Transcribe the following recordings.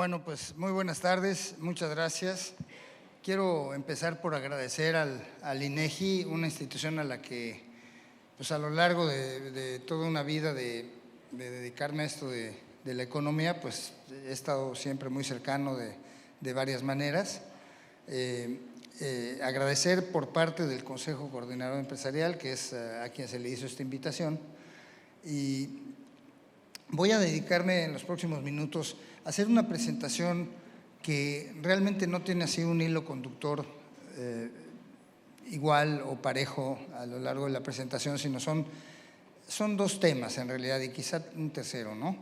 Bueno, pues muy buenas tardes, muchas gracias. Quiero empezar por agradecer al INEGI, una institución a la que pues a lo largo de toda una vida de dedicarme a esto de la economía, pues he estado siempre muy cercano de varias maneras. Agradecer por parte del Consejo Coordinador Empresarial, que es a quien se le hizo esta invitación, y voy a dedicarme en los próximos minutos a hacer una presentación que realmente no tiene así un hilo conductor igual o parejo a lo largo de la presentación, sino son dos temas en realidad y quizá un tercero, ¿no?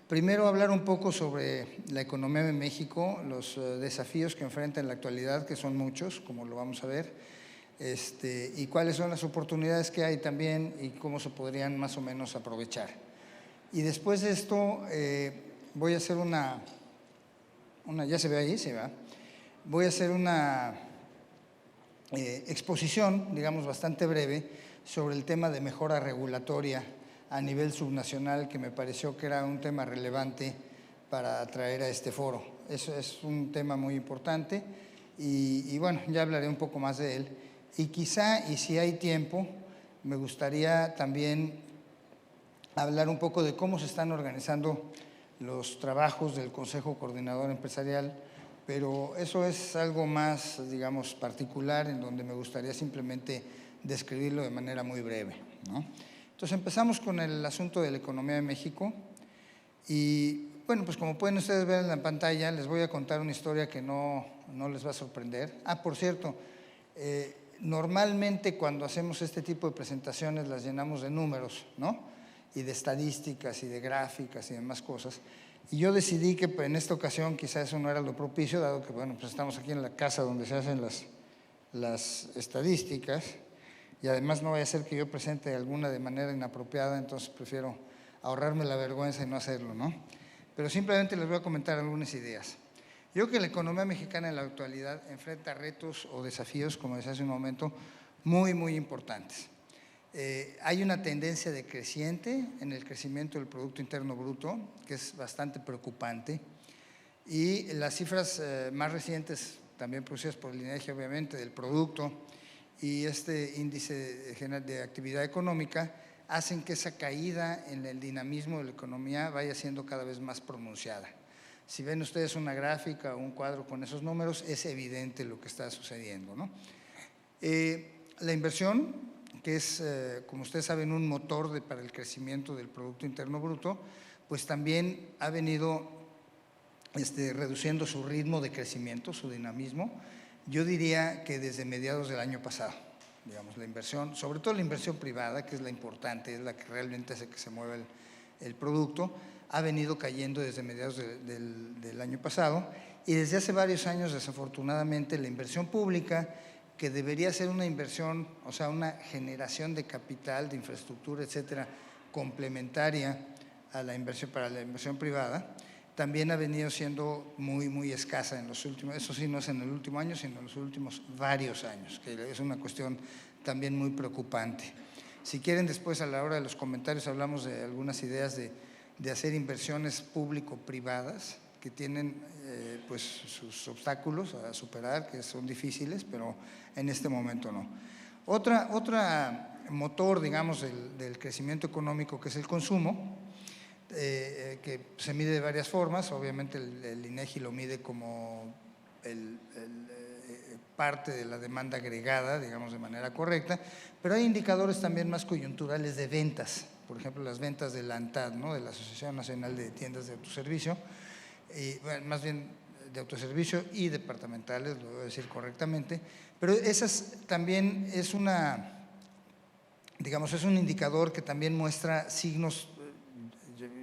Primero, hablar un poco sobre la economía de México, los desafíos que enfrenta en la actualidad, que son muchos, como lo vamos a ver, y cuáles son las oportunidades que hay también y cómo se podrían más o menos aprovechar. Y después de esto voy a hacer ya se ve ahí, se va. Voy a hacer una exposición, digamos, bastante breve sobre el tema de mejora regulatoria a nivel subnacional, que me pareció que era un tema relevante para atraer a este foro. Eso es un tema muy importante y bueno, ya hablaré un poco más de él. Y quizá, y si hay tiempo, me gustaría también hablar un poco de cómo se están organizando los trabajos del Consejo Coordinador Empresarial, pero eso es algo más, digamos, particular, en donde me gustaría simplemente describirlo de manera muy breve, ¿no? Entonces empezamos con el asunto de la economía de México y bueno, pues como pueden ustedes ver en la pantalla, les voy a contar una historia que no les va a sorprender. Por cierto, normalmente cuando hacemos este tipo de presentaciones las llenamos de números, ¿no? Y de estadísticas y de gráficas y demás cosas. Y yo decidí que en esta ocasión quizás eso no era lo propicio, dado que bueno, pues estamos aquí en la casa donde se hacen las estadísticas y además no vaya a ser que yo presente alguna de manera inapropiada, entonces prefiero ahorrarme la vergüenza y no hacerlo, ¿no? Pero simplemente les voy a comentar algunas ideas. Yo creo que la economía mexicana en la actualidad enfrenta retos o desafíos, como decía hace un momento, muy, muy importantes. Hay una tendencia decreciente en el crecimiento del Producto Interno Bruto, que es bastante preocupante, y las cifras más recientes, también producidas por el INEGI obviamente, del producto y este índice de actividad económica, hacen que esa caída en el dinamismo de la economía vaya siendo cada vez más pronunciada. Si ven ustedes una gráfica o un cuadro con esos números, es evidente lo que está sucediendo, ¿no? La inversión, que es, como ustedes saben, un motor para el crecimiento del Producto Interno Bruto, pues también ha venido reduciendo su ritmo de crecimiento, su dinamismo. Yo diría que desde mediados del año pasado, digamos, la inversión, sobre todo la inversión privada, que es la importante, es la que realmente hace que se mueva el producto, ha venido cayendo desde mediados del año pasado y desde hace varios años, desafortunadamente, la inversión pública, que debería ser una inversión, o sea, una generación de capital, de infraestructura, etcétera, complementaria a la inversión para la inversión privada, también ha venido siendo muy, muy escasa en los últimos, eso sí, no es en el último año, sino en los últimos varios años, que es una cuestión también muy preocupante. Si quieren, después a la hora de los comentarios hablamos de algunas ideas de hacer inversiones público-privadas que tienen pues sus obstáculos a superar, que son difíciles, pero en este momento no. Otra motor, digamos, del crecimiento económico, que es el consumo, que se mide de varias formas. Obviamente el INEGI lo mide como parte de la demanda agregada, digamos, de manera correcta, pero hay indicadores también más coyunturales de ventas, por ejemplo, las ventas de la ANTAD, ¿no?, de la Asociación Nacional de Tiendas de Autoservicio, y, bueno, más bien de autoservicio y departamentales, lo voy a decir correctamente, pero esas también es digamos, es un indicador que también muestra signos,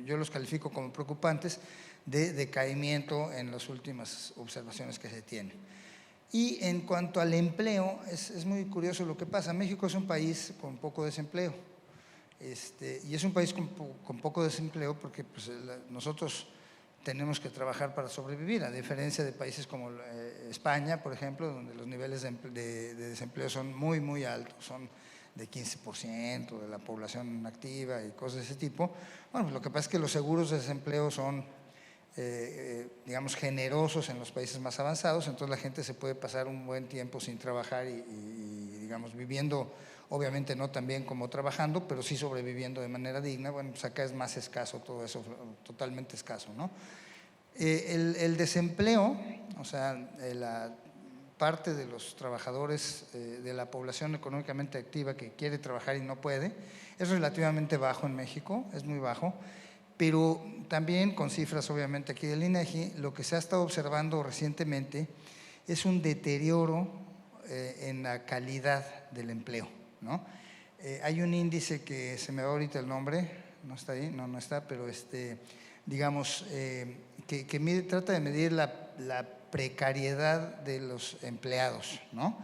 yo los califico como preocupantes, de decaimiento en las últimas observaciones que se tienen. Y en cuanto al empleo, es muy curioso lo que pasa. México es un país con poco desempleo, y es un país con poco desempleo porque pues, nosotros tenemos que trabajar para sobrevivir, a diferencia de países como España, por ejemplo, donde los niveles de desempleo son muy, muy altos, son de 15% de la población activa y cosas de ese tipo. Bueno, pues lo que pasa es que los seguros de desempleo son digamos, generosos en los países más avanzados, entonces la gente se puede pasar un buen tiempo sin trabajar y digamos, viviendo, obviamente no tan bien como trabajando, pero sí sobreviviendo de manera digna. Bueno, pues acá es más escaso todo eso, totalmente escaso, ¿no? El desempleo, o sea, la parte de los trabajadores de la población económicamente activa que quiere trabajar y no puede, es relativamente bajo en México, es muy bajo, pero también con cifras obviamente aquí del INEGI, lo que se ha estado observando recientemente es un deterioro en la calidad del empleo, ¿no? Hay un índice que se me va ahorita el nombre, no está ahí, no está, pero digamos, que trata de medir la precariedad de los empleados, ¿no?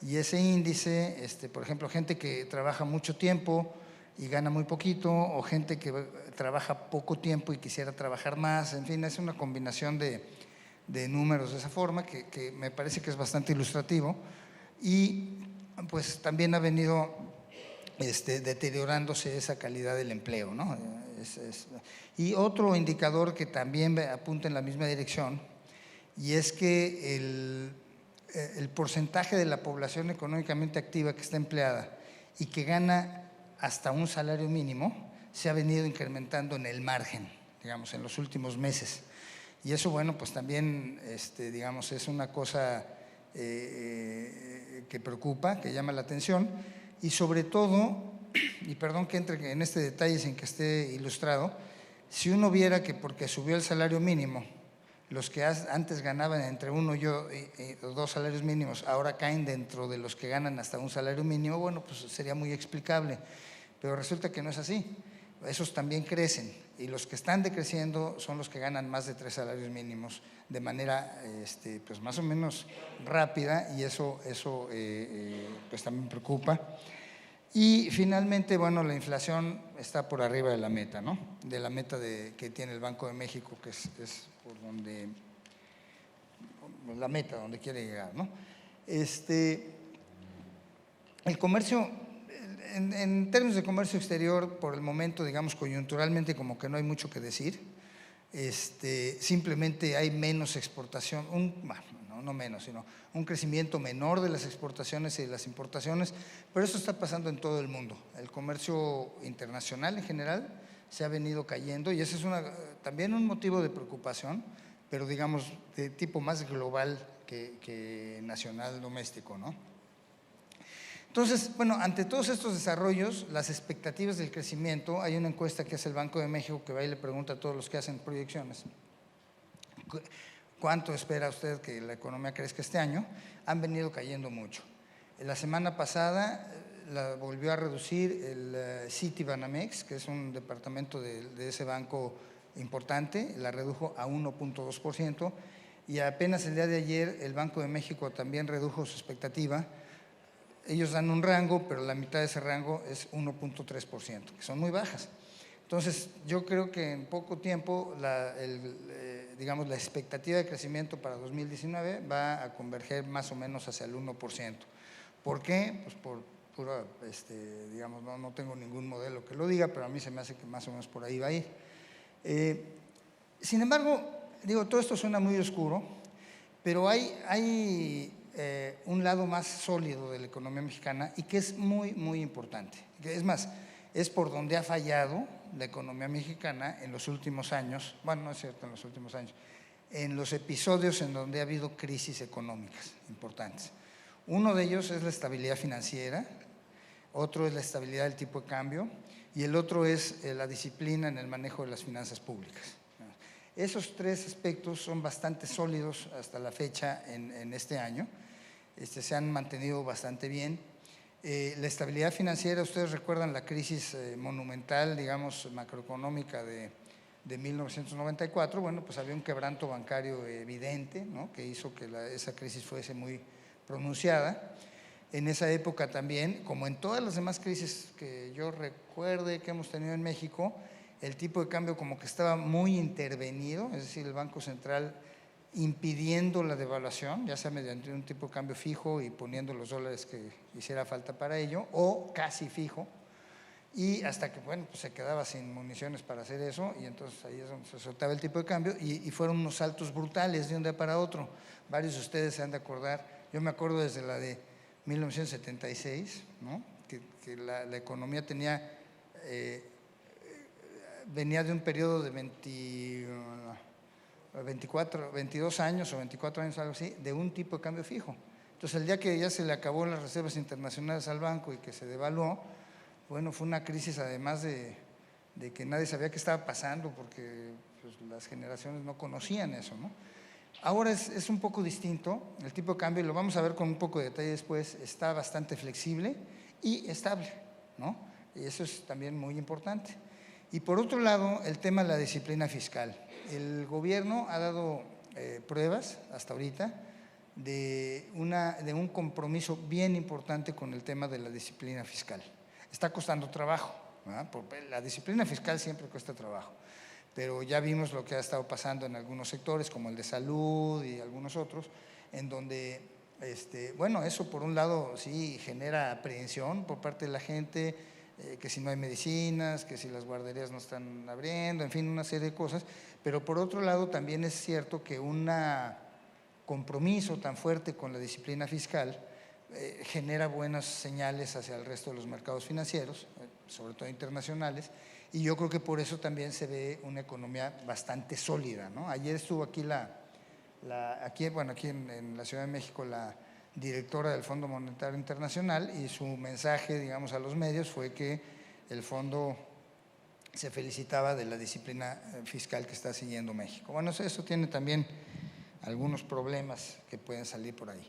Y ese índice, por ejemplo, gente que trabaja mucho tiempo y gana muy poquito, o gente que trabaja poco tiempo y quisiera trabajar más, en fin, es una combinación de números de esa forma que me parece que es bastante ilustrativo, y pues también ha venido deteriorándose esa calidad del empleo, ¿no? Y otro indicador que también apunta en la misma dirección, y es que el porcentaje de la población económicamente activa que está empleada y que gana hasta un salario mínimo se ha venido incrementando en el margen, digamos, en los últimos meses. Y eso, bueno, pues también, digamos, es una cosa que preocupa, que llama la atención, y sobre todo, y perdón que entre en este detalle sin que esté ilustrado, si uno viera que porque subió el salario mínimo, los que antes ganaban entre uno y dos salarios mínimos, ahora caen dentro de los que ganan hasta un salario mínimo, bueno, pues sería muy explicable, pero resulta que no es así. Esos también crecen, y los que están decreciendo son los que ganan más de 3 salarios mínimos de manera pues más o menos rápida, y eso pues también preocupa. Y finalmente, bueno, la inflación está por arriba de la meta, ¿no? De la meta que tiene el Banco de México, que es por donde, la meta donde quiere llegar, ¿no? El comercio, en términos de comercio exterior, por el momento, digamos, coyunturalmente, como que no hay mucho que decir. Simplemente hay menos exportación, no menos, sino un crecimiento menor de las exportaciones y de las importaciones, pero eso está pasando en todo el mundo. El comercio internacional en general se ha venido cayendo, y ese es también un motivo de preocupación, pero digamos de tipo más global que nacional, doméstico, ¿no? Entonces, bueno, ante todos estos desarrollos, las expectativas del crecimiento, hay una encuesta que hace el Banco de México que va y le pregunta a todos los que hacen proyecciones, ¿cuánto espera usted que la economía crezca este año? Han venido cayendo mucho. La semana pasada la volvió a reducir el Citibanamex, que es un departamento de ese banco importante, la redujo a 1.2%, y apenas el día de ayer el Banco de México también redujo su expectativa. Ellos dan un rango, pero la mitad de ese rango es 1.3%, que son muy bajas. Entonces, yo creo que en poco tiempo, digamos, la expectativa de crecimiento para 2019 va a converger más o menos hacia el 1%. ¿Por qué? Pues por pura, digamos, no tengo ningún modelo que lo diga, pero a mí se me hace que más o menos por ahí va a ir. Sin embargo, digo, todo esto suena muy oscuro, pero hay un lado más sólido de la economía mexicana, y que es muy, muy importante. Es más, es por donde ha fallado la economía mexicana en los últimos años, bueno, no es cierto en los últimos años, en los episodios en donde ha habido crisis económicas importantes. Uno de ellos es la estabilidad financiera, otro es la estabilidad del tipo de cambio, y el otro es la disciplina en el manejo de las finanzas públicas. Esos tres aspectos son bastante sólidos hasta la fecha en este año. Se han mantenido bastante bien. La estabilidad financiera, ustedes recuerdan la crisis monumental, digamos, macroeconómica de 1994. Bueno, pues había un quebranto bancario evidente, ¿no?, que hizo que esa crisis fuese muy pronunciada. En esa época también, como en todas las demás crisis que yo recuerde que hemos tenido en México, el tipo de cambio como que estaba muy intervenido, es decir, el Banco Central impidiendo la devaluación, ya sea mediante un tipo de cambio fijo y poniendo los dólares que hiciera falta para ello, o casi fijo. y hasta que, bueno, pues se quedaba sin municiones para hacer eso, y entonces ahí es donde se soltaba el tipo de cambio, y fueron unos saltos brutales de un día para otro. Varios de ustedes se han de acordar, yo me acuerdo desde la de 1976, ¿no? que la economía tenía, venía de un periodo de 22 años o 24 años, algo así, de un tipo de cambio fijo. Entonces, el día que ya se le acabó las reservas internacionales al banco y que se devaluó, bueno, fue una crisis además de que nadie sabía qué estaba pasando, porque pues, las generaciones no conocían eso, ¿no? Ahora es un poco distinto, el tipo de cambio, y lo vamos a ver con un poco de detalle después, está bastante flexible y estable, ¿no? Y eso es también muy importante. Y por otro lado, el tema de la disciplina fiscal. El gobierno ha dado pruebas hasta ahorita de un compromiso bien importante con el tema de la disciplina fiscal. Está costando trabajo, ¿verdad? Porque la disciplina fiscal siempre cuesta trabajo, pero ya vimos lo que ha estado pasando en algunos sectores, como el de salud y algunos otros, en donde, bueno, eso por un lado sí genera aprehensión por parte de la gente, que si no hay medicinas, que si las guarderías no están abriendo, en fin, una serie de cosas, pero por otro lado también es cierto que un compromiso tan fuerte con la disciplina fiscal genera buenas señales hacia el resto de los mercados financieros, sobre todo internacionales, y yo creo que por eso también se ve una economía bastante sólida, ¿no? Ayer estuvo aquí aquí en la Ciudad de México la directora del Fondo Monetario Internacional, y su mensaje, digamos, a los medios fue que el fondo se felicitaba de la disciplina fiscal que está siguiendo México. Bueno, eso tiene también algunos problemas que pueden salir por ahí.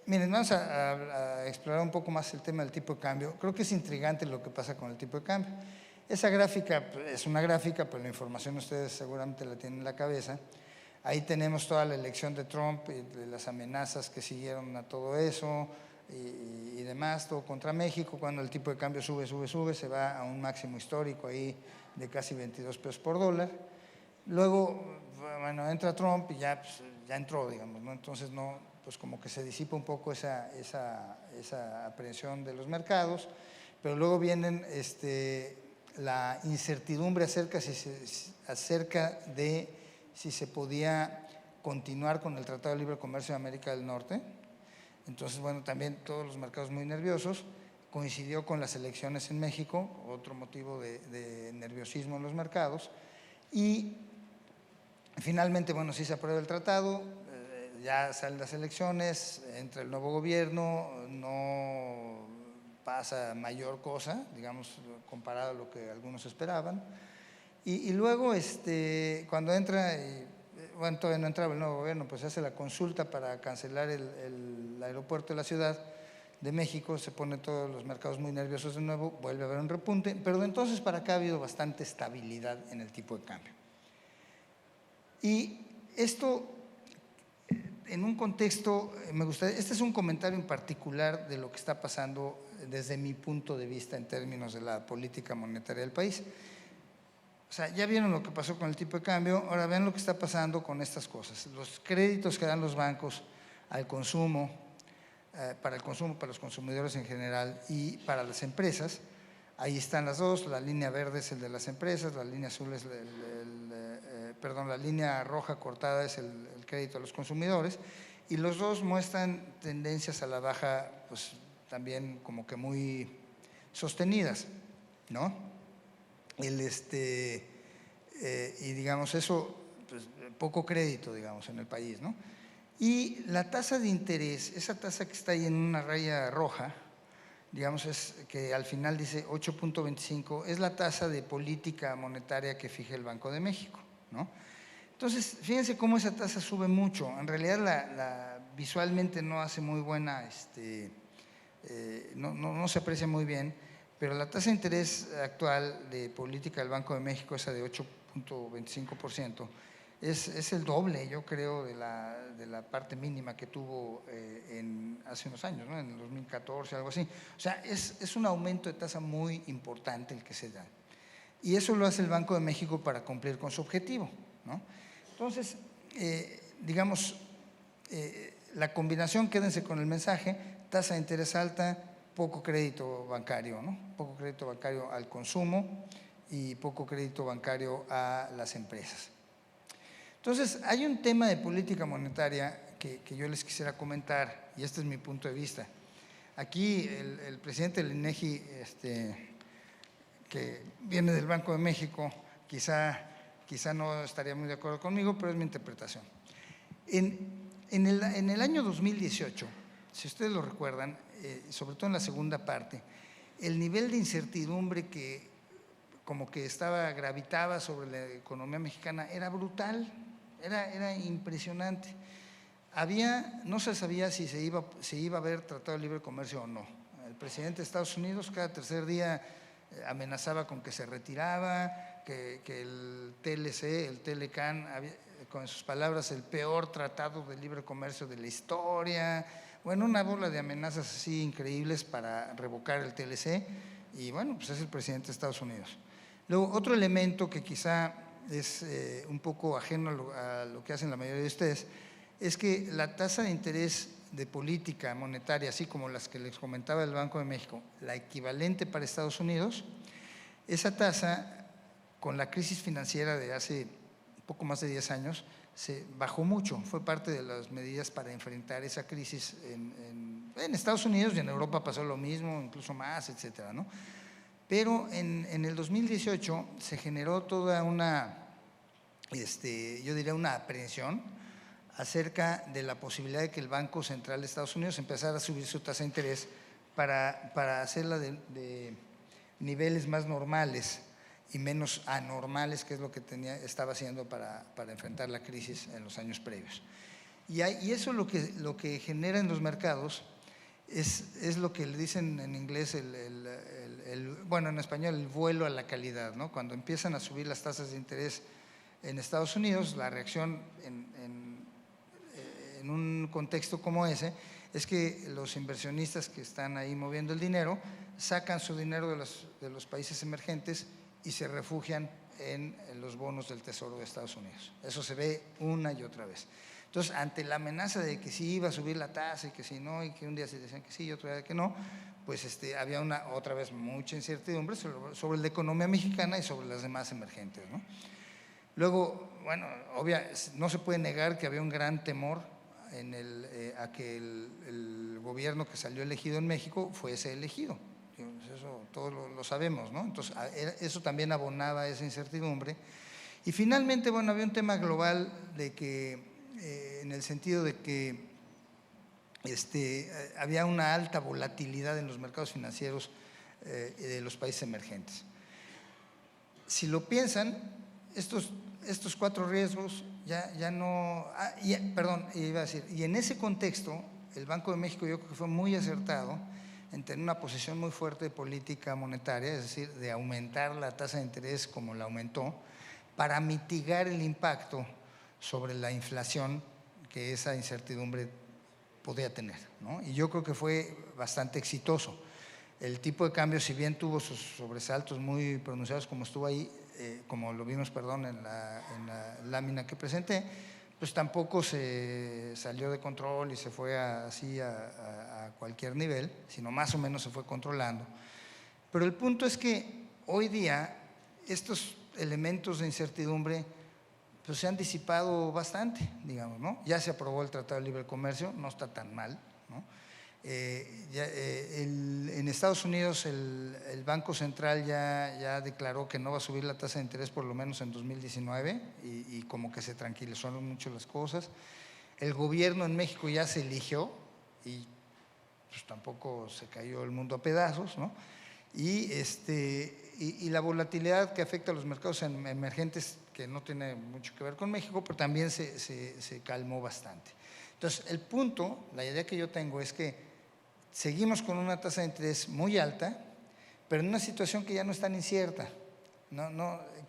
Miren, vamos a explorar un poco más el tema del tipo de cambio. Creo que es intrigante lo que pasa con el tipo de cambio. Esa gráfica es una gráfica, pero la información ustedes seguramente la tienen en la cabeza. Ahí tenemos toda la elección de Trump y de las amenazas que siguieron a todo eso y demás, todo contra México. Cuando el tipo de cambio sube, se va a un máximo histórico ahí de casi 22 pesos por dólar. Luego, bueno, entra Trump y ya, pues, ya entró, digamos, ¿no? Entonces, no, pues como que se disipa un poco esa aprehensión de los mercados, pero luego vienen la incertidumbre acerca de si se podía continuar con el Tratado de Libre Comercio de América del Norte. Entonces, bueno, también todos los mercados muy nerviosos. Coincidió con las elecciones en México, otro motivo de nerviosismo en los mercados. Y finalmente, bueno, sí se aprueba el tratado, ya salen las elecciones, entra el nuevo gobierno, no pasa mayor cosa, digamos, comparado a lo que algunos esperaban. Y luego, cuando entra, bueno, todavía no entraba el nuevo gobierno, pues se hace la consulta para cancelar el aeropuerto de la Ciudad de México, se ponen todos los mercados muy nerviosos de nuevo, vuelve a haber un repunte, pero de entonces para acá ha habido bastante estabilidad en el tipo de cambio. Y esto, en un contexto, me gustaría, este es un comentario en particular de lo que está pasando desde mi punto de vista en términos de la política monetaria del país. O sea, ya vieron lo que pasó con el tipo de cambio, ahora vean lo que está pasando con estas cosas. Los créditos que dan los bancos al consumo, para el consumo, para los consumidores en general y para las empresas, ahí están las dos, la línea verde es el de las empresas, la línea azul es la línea roja cortada es el crédito a los consumidores, y los dos muestran tendencias a la baja, pues también como que muy sostenidas, ¿no? Y digamos eso, pues, poco crédito, digamos, en el país, ¿no? Y la tasa de interés, esa tasa que está ahí en una raya roja, digamos, es que al final dice 8.25, es la tasa de política monetaria que fija el Banco de México, ¿no? Entonces, fíjense cómo esa tasa sube mucho. En realidad, visualmente no hace muy buena, no se aprecia muy bien, pero la tasa de interés actual de política del Banco de México, esa de 8.25%, es el doble, yo creo, de la parte mínima que tuvo hace unos años, ¿no? En el 2014, algo así. O sea, es un aumento de tasa muy importante el que se da. Y eso lo hace el Banco de México para cumplir con su objetivo, ¿no? Entonces, digamos, la combinación, quédense con el mensaje, tasa de interés alta, poco crédito bancario, ¿no? Poco crédito bancario al consumo y poco crédito bancario a las empresas. Entonces, hay un tema de política monetaria que yo les quisiera comentar, y este es mi punto de vista. Aquí el presidente del INEGI, que viene del Banco de México, quizá no estaría muy de acuerdo conmigo, pero es mi interpretación. En el año 2018, si ustedes lo recuerdan, sobre todo en la segunda parte, el nivel de incertidumbre que como que gravitaba sobre la economía mexicana era brutal, era impresionante. No se sabía si se iba a haber tratado de libre comercio o no. El presidente de Estados Unidos cada tercer día amenazaba con que se retiraba, que el TLC, el TLCAN, con sus palabras, el peor tratado de libre comercio de la historia. Bueno, una bola de amenazas así increíbles para revocar el TLC, y bueno, pues es el presidente de Estados Unidos. Luego, otro elemento que quizá es un poco ajeno a lo que hacen la mayoría de ustedes, es que la tasa de interés de política monetaria, así como las que les comentaba el Banco de México, la equivalente para Estados Unidos, esa tasa, con la crisis financiera de hace poco más de 10 años, se bajó mucho. Fue parte de las medidas para enfrentar esa crisis en Estados Unidos, y en Europa pasó lo mismo, incluso más, etcétera, ¿no? Pero en el 2018 se generó toda una, yo diría una aprehensión acerca de la posibilidad de que el Banco Central de Estados Unidos empezara a subir su tasa de interés para hacerla de niveles más normales y menos anormales, que es lo que estaba haciendo para enfrentar la crisis en los años previos. Y eso lo que genera en los mercados es lo que le dicen en inglés, bueno, en español, el vuelo a la calidad, ¿no? Cuando empiezan a subir las tasas de interés en Estados Unidos, la reacción en un contexto como ese es que los inversionistas que están ahí moviendo el dinero sacan su dinero de los países emergentes y se refugian en los bonos del Tesoro de Estados Unidos. Eso se ve una y otra vez. Entonces, ante la amenaza de que sí iba a subir la tasa y que si no, y que un día se decían que sí y otro día que no, pues había otra vez mucha incertidumbre sobre la economía mexicana y sobre las demás emergentes, ¿no? Luego, bueno, no se puede negar que había un gran temor a que el gobierno que salió elegido en México fuese elegido. Eso todos lo sabemos, ¿no? Entonces, eso también abonaba esa incertidumbre. Y finalmente, bueno, había un tema global de que, en el sentido de que había una alta volatilidad en los mercados financieros de los países emergentes. Si lo piensan, estos cuatro riesgos ya no… perdón, iba a decir, y en ese contexto, el Banco de México yo creo que fue muy acertado en tener una posición muy fuerte de política monetaria, es decir, de aumentar la tasa de interés como la aumentó, para mitigar el impacto sobre la inflación que esa incertidumbre podía tener, ¿no? Y yo creo que fue bastante exitoso. El tipo de cambio, si bien tuvo sus sobresaltos muy pronunciados como estuvo ahí, como lo vimos, perdón, en la lámina que presenté, pues tampoco se salió de control y se fue así a cualquier nivel, sino más o menos se fue controlando. Pero el punto es que hoy día estos elementos de incertidumbre pues se han disipado bastante, digamos, ¿no? Ya se aprobó el Tratado de Libre Comercio, no está tan mal, ¿no? En Estados Unidos el Banco Central ya declaró que no va a subir la tasa de interés por lo menos en 2019 y como que se tranquilizaron mucho las cosas. El gobierno en México ya se eligió y pues tampoco se cayó el mundo a pedazos, ¿no? Y la volatilidad que afecta a los mercados emergentes, que no tiene mucho que ver con México, pero también se calmó bastante. Entonces, el punto, la idea que yo tengo es que seguimos con una tasa de interés muy alta, pero en una situación que ya no es tan incierta.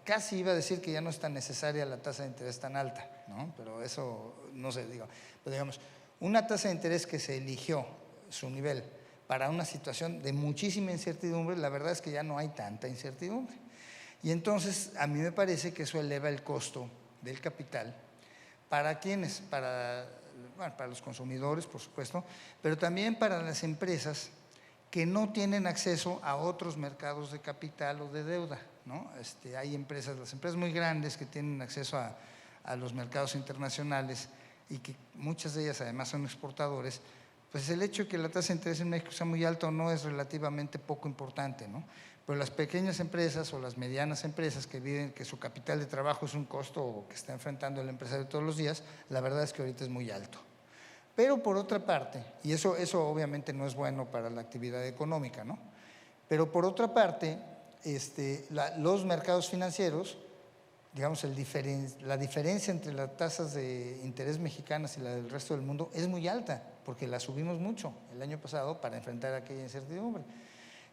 Casi iba a decir que ya no es tan necesaria la tasa de interés tan alta, ¿no? Pero eso no sé, digo. Pero digamos, una tasa de interés que se eligió su nivel para una situación de muchísima incertidumbre, la verdad es que ya no hay tanta incertidumbre. Y entonces, a mí me parece que eso eleva el costo del capital. ¿Para quiénes? Para los consumidores, por supuesto, pero también para las empresas que no tienen acceso a otros mercados de capital o de deuda, ¿no? Hay empresas, las empresas muy grandes que tienen acceso a los mercados internacionales y que muchas de ellas además son exportadores, pues el hecho de que la tasa de interés en México sea muy alta o no es relativamente poco importante, ¿no? Pero las pequeñas empresas o las medianas empresas que viven, que su capital de trabajo es un costo o que está enfrentando el empresario todos los días, la verdad es que ahorita es muy alto. Pero por otra parte, y eso obviamente no es bueno para la actividad económica, ¿no? Pero por otra parte, los mercados financieros, digamos, la diferencia entre las tasas de interés mexicanas y la del resto del mundo es muy alta, porque la subimos mucho el año pasado para enfrentar aquella incertidumbre.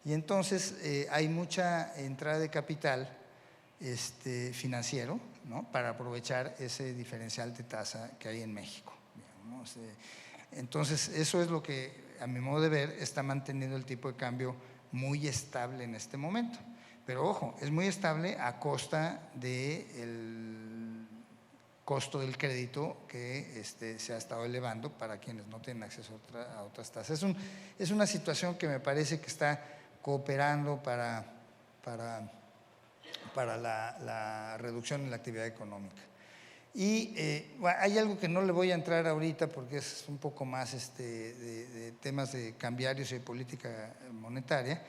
Y entonces hay mucha entrada de capital financiero, ¿no? Para aprovechar ese diferencial de tasa que hay en México. Digamos. Entonces eso es lo que, a mi modo de ver, está manteniendo el tipo de cambio muy estable en este momento. Pero ojo, es muy estable a costa del costo del crédito que se ha estado elevando para quienes no tienen acceso a otras tasas. Es una situación que me parece que está cooperando para la reducción en la actividad económica. Y hay algo que no le voy a entrar ahorita porque es un poco más de temas de cambiarios y de política monetaria,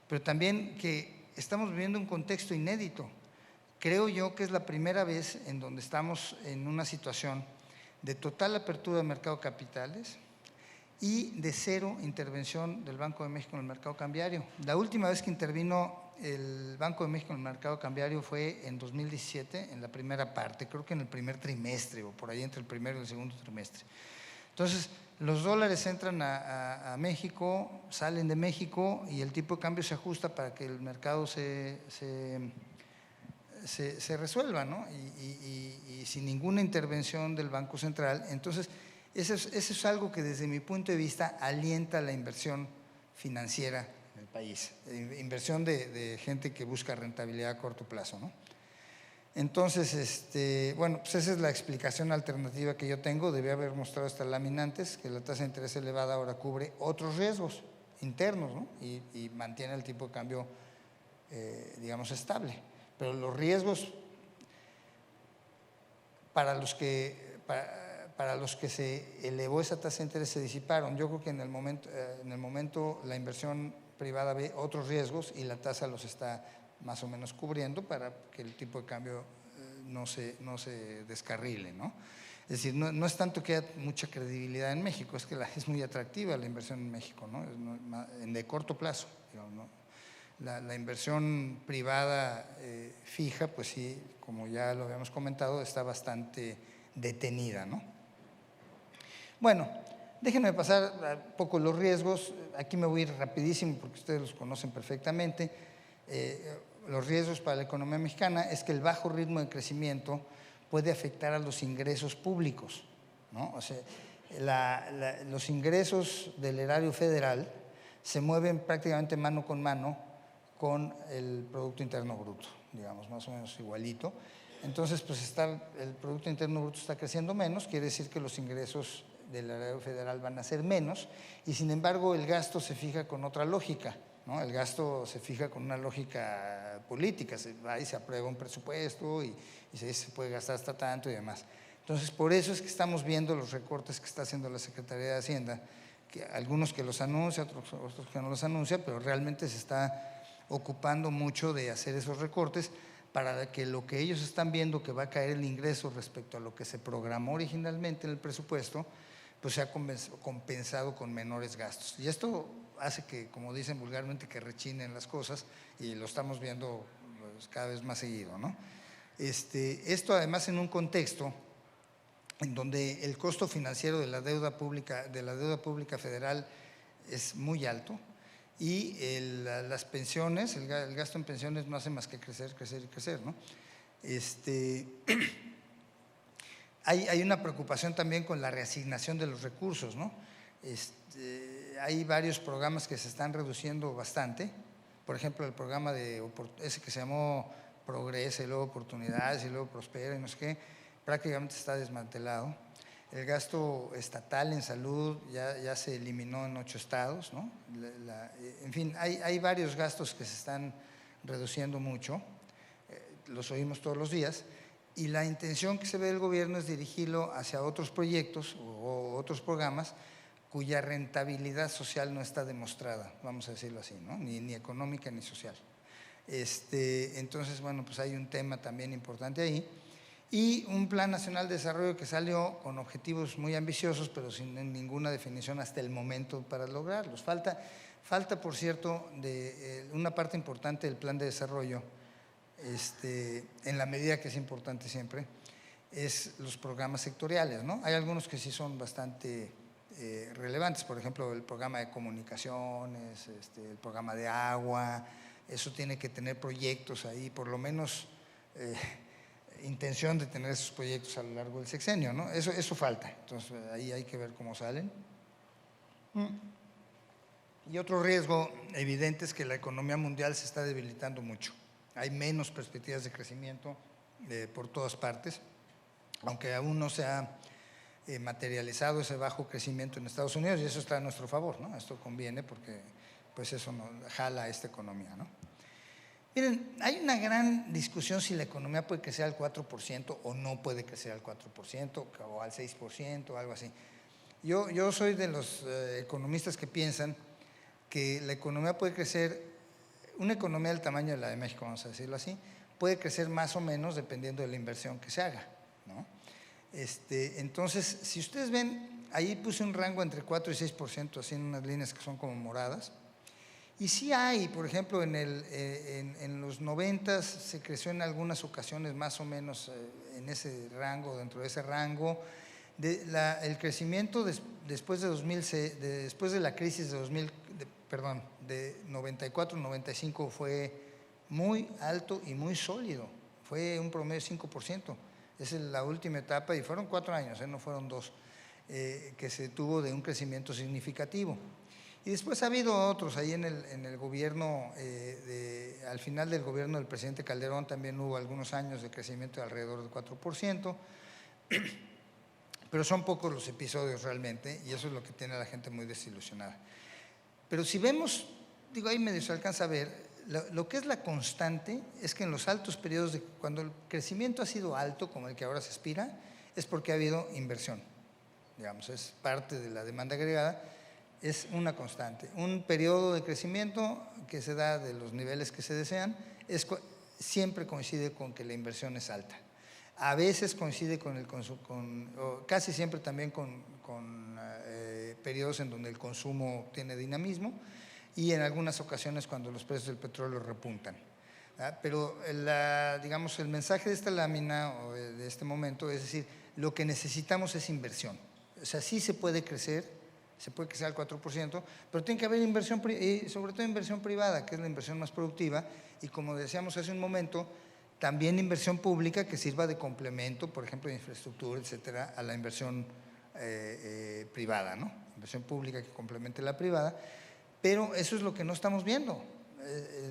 pero también que estamos viviendo un contexto inédito. Creo yo que es la primera vez en donde estamos en una situación de total apertura del mercado de capitales y de cero intervención del Banco de México en el mercado cambiario. La última vez que intervino el Banco de México en el mercado cambiario fue en 2017, en la primera parte, creo que en el primer trimestre o por ahí entre el primero y el segundo trimestre. Entonces, los dólares entran a México, salen de México y el tipo de cambio se ajusta para que el mercado se resuelva, ¿no? Y sin ninguna intervención del Banco Central. Entonces, eso es algo que desde mi punto de vista alienta la inversión financiera en el país, inversión de gente que busca rentabilidad a corto plazo, ¿no? Entonces, bueno, pues esa es la explicación alternativa que yo tengo. Debía haber mostrado esta lámina antes, que la tasa de interés elevada ahora cubre otros riesgos internos, ¿no? Y mantiene el tipo de cambio, digamos, estable. Pero los riesgos para los que se elevó esa tasa de interés se disiparon. Yo creo que en el momento la inversión privada ve otros riesgos y la tasa los está más o menos cubriendo para que el tipo de cambio no se descarrile, ¿no? Es decir, no es tanto que haya mucha credibilidad en México, es que es muy atractiva la inversión en México, ¿no? De corto plazo, digamos, ¿no? La inversión privada fija, pues sí, como ya lo habíamos comentado, está bastante detenida, ¿no? Bueno, déjenme pasar un poco los riesgos. Aquí me voy a ir rapidísimo porque ustedes los conocen perfectamente. Los riesgos para la economía mexicana es que el bajo ritmo de crecimiento puede afectar a los ingresos públicos, ¿no? O sea, los ingresos del erario federal se mueven prácticamente mano con mano con el Producto Interno Bruto, digamos, más o menos igualito. Entonces, pues el Producto Interno Bruto está creciendo menos, quiere decir que los ingresos del erario federal van a ser menos, y sin embargo el gasto se fija con otra lógica, ¿no? El gasto se fija con una lógica política, se aprueba un presupuesto y se dice se puede gastar hasta tanto y demás. Entonces, por eso es que estamos viendo los recortes que está haciendo la Secretaría de Hacienda, que algunos que los anuncia, otros que no los anuncia, pero realmente se está ocupando mucho de hacer esos recortes para que lo que ellos están viendo que va a caer el ingreso respecto a lo que se programó originalmente en el presupuesto, pues sea compensado con menores gastos. Y esto hace que, como dicen vulgarmente, que rechinen las cosas, y lo estamos viendo pues, cada vez más seguido, ¿no? Esto además en un contexto en donde el costo financiero de la deuda pública federal es muy alto y las pensiones, el gasto en pensiones no hace más que crecer, crecer y crecer, ¿no? Hay una preocupación también con la reasignación de los recursos, ¿no? Hay varios programas que se están reduciendo bastante. Por ejemplo, el programa ese que se llamó Progresa y luego Oportunidades y luego Prospera y no sé qué, prácticamente está desmantelado. El gasto estatal en salud ya se eliminó en 8 estados, ¿no? En fin, hay varios gastos que se están reduciendo mucho, los oímos todos los días, y la intención que se ve del gobierno es dirigirlo hacia otros proyectos o otros programas cuya rentabilidad social no está demostrada, vamos a decirlo así, ¿no? Ni económica ni social. Entonces, bueno, pues hay un tema también importante ahí. Y un Plan Nacional de Desarrollo que salió con objetivos muy ambiciosos, pero sin ninguna definición hasta el momento para lograrlos. Falta, por cierto, una parte importante del plan de desarrollo, en la medida que es importante siempre, es los programas sectoriales, ¿no? Hay algunos que sí son bastante relevantes, por ejemplo, el programa de comunicaciones, el programa de agua, eso tiene que tener proyectos ahí, por lo menos intención de tener esos proyectos a lo largo del sexenio, ¿no? Eso falta, entonces ahí hay que ver cómo salen. Y otro riesgo evidente es que la economía mundial se está debilitando mucho. Hay menos perspectivas de crecimiento por todas partes, aunque aún no se ha materializado ese bajo crecimiento en Estados Unidos, y eso está a nuestro favor, ¿no? Esto conviene porque pues eso nos jala a esta economía, ¿no? Miren, hay una gran discusión si la economía puede crecer al 4% o no puede crecer al 4% o al 6% o algo así. Yo soy de los economistas que piensan que la economía puede crecer, una economía del tamaño de la de México, vamos a decirlo así, puede crecer más o menos dependiendo de la inversión que se haga, ¿no? Entonces, si ustedes ven, ahí puse un rango entre 4 y 6%, así en unas líneas que son como moradas. Y sí hay, por ejemplo, en los 90 se creció en algunas ocasiones más o menos en ese rango, dentro de ese rango. El crecimiento después de la crisis de 94-95 fue muy alto y muy sólido, fue un promedio de 5%. Esa es la última etapa y fueron 4 años, no fueron 2, que se tuvo de un crecimiento significativo. Y después ha habido otros, ahí en el gobierno, al final del gobierno del presidente Calderón también hubo algunos años de crecimiento de alrededor del 4%, pero son pocos los episodios realmente, y eso es lo que tiene a la gente muy desilusionada. Pero si vemos, digo, ahí medio se alcanza a ver, lo que es la constante es que en los altos periodos, cuando el crecimiento ha sido alto, como el que ahora se aspira, es porque ha habido inversión, digamos, es parte de la demanda agregada. Es una constante. Un periodo de crecimiento que se da de los niveles que se desean siempre coincide con que la inversión es alta. A veces coincide o casi siempre también con periodos en donde el consumo tiene dinamismo y en algunas ocasiones cuando los precios del petróleo repuntan. Pero digamos, el mensaje de esta lámina o de este momento es decir, lo que necesitamos es inversión. O sea, sí se puede crecer al 4%, pero tiene que haber inversión, y sobre todo inversión privada, que es la inversión más productiva, y como decíamos hace un momento, también inversión pública que sirva de complemento, por ejemplo, de infraestructura, etcétera, a la inversión privada, ¿no? Inversión pública que complemente la privada, pero eso es lo que no estamos viendo.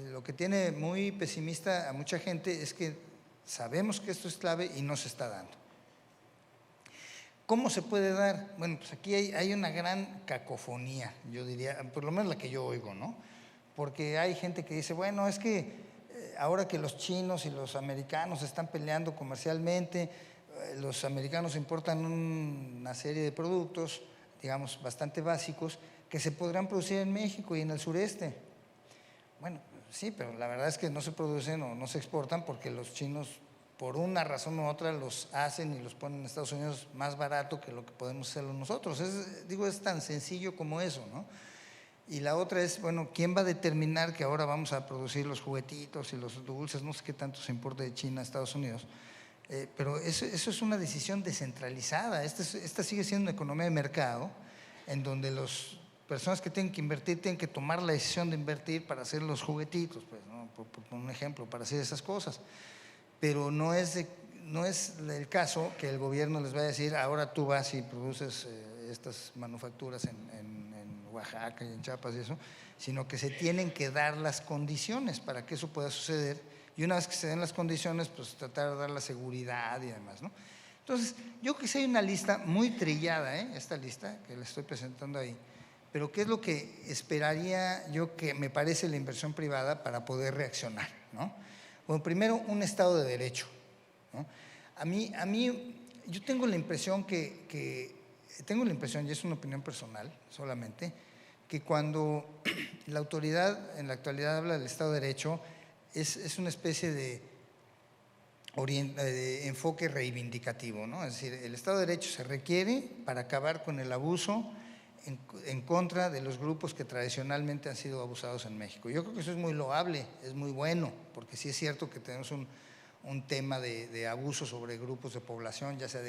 Lo que tiene muy pesimista a mucha gente es que sabemos que esto es clave y no se está dando. ¿Cómo se puede dar? Bueno, pues aquí hay una gran cacofonía, yo diría, por lo menos la que yo oigo, ¿no? Porque hay gente que dice, bueno, es que ahora que los chinos y los americanos están peleando comercialmente, los americanos importan una serie de productos, digamos, bastante básicos, que se podrán producir en México y en el sureste. Bueno, sí, pero la verdad es que no se producen o no se exportan porque los chinos, por una razón u otra, los hacen y los ponen en Estados Unidos más barato que lo que podemos hacerlo nosotros. Es tan sencillo como eso, ¿no? Y la otra es, bueno, ¿quién va a determinar que ahora vamos a producir los juguetitos y los dulces? No sé qué tanto se importa de China a Estados Unidos. Pero eso es una decisión descentralizada. Esta sigue siendo una economía de mercado en donde las personas que tienen que invertir tienen que tomar la decisión de invertir para hacer los juguetitos, pues, ¿no? Por un ejemplo, para hacer esas cosas. Pero no es el caso que el gobierno les vaya a decir, ahora tú vas y produces estas manufacturas en Oaxaca y en Chiapas y eso, sino que se tienen que dar las condiciones para que eso pueda suceder, y una vez que se den las condiciones, pues tratar de dar la seguridad y demás, ¿no? Entonces, yo creo que sí hay una lista muy trillada, esta lista que le estoy presentando ahí, pero ¿qué es lo que esperaría yo que me parece la inversión privada para poder reaccionar, ¿no? Bueno, primero, un Estado de Derecho, ¿no? A mí yo tengo la impresión tengo la impresión, y es una opinión personal solamente, que cuando la autoridad en la actualidad habla del Estado de Derecho, es una especie de enfoque reivindicativo, ¿no? Es decir, el Estado de Derecho se requiere para acabar con el abuso en contra de los grupos que tradicionalmente han sido abusados en México. Yo creo que eso es muy loable, es muy bueno, porque sí es cierto que tenemos un tema de abuso sobre grupos de población, ya sea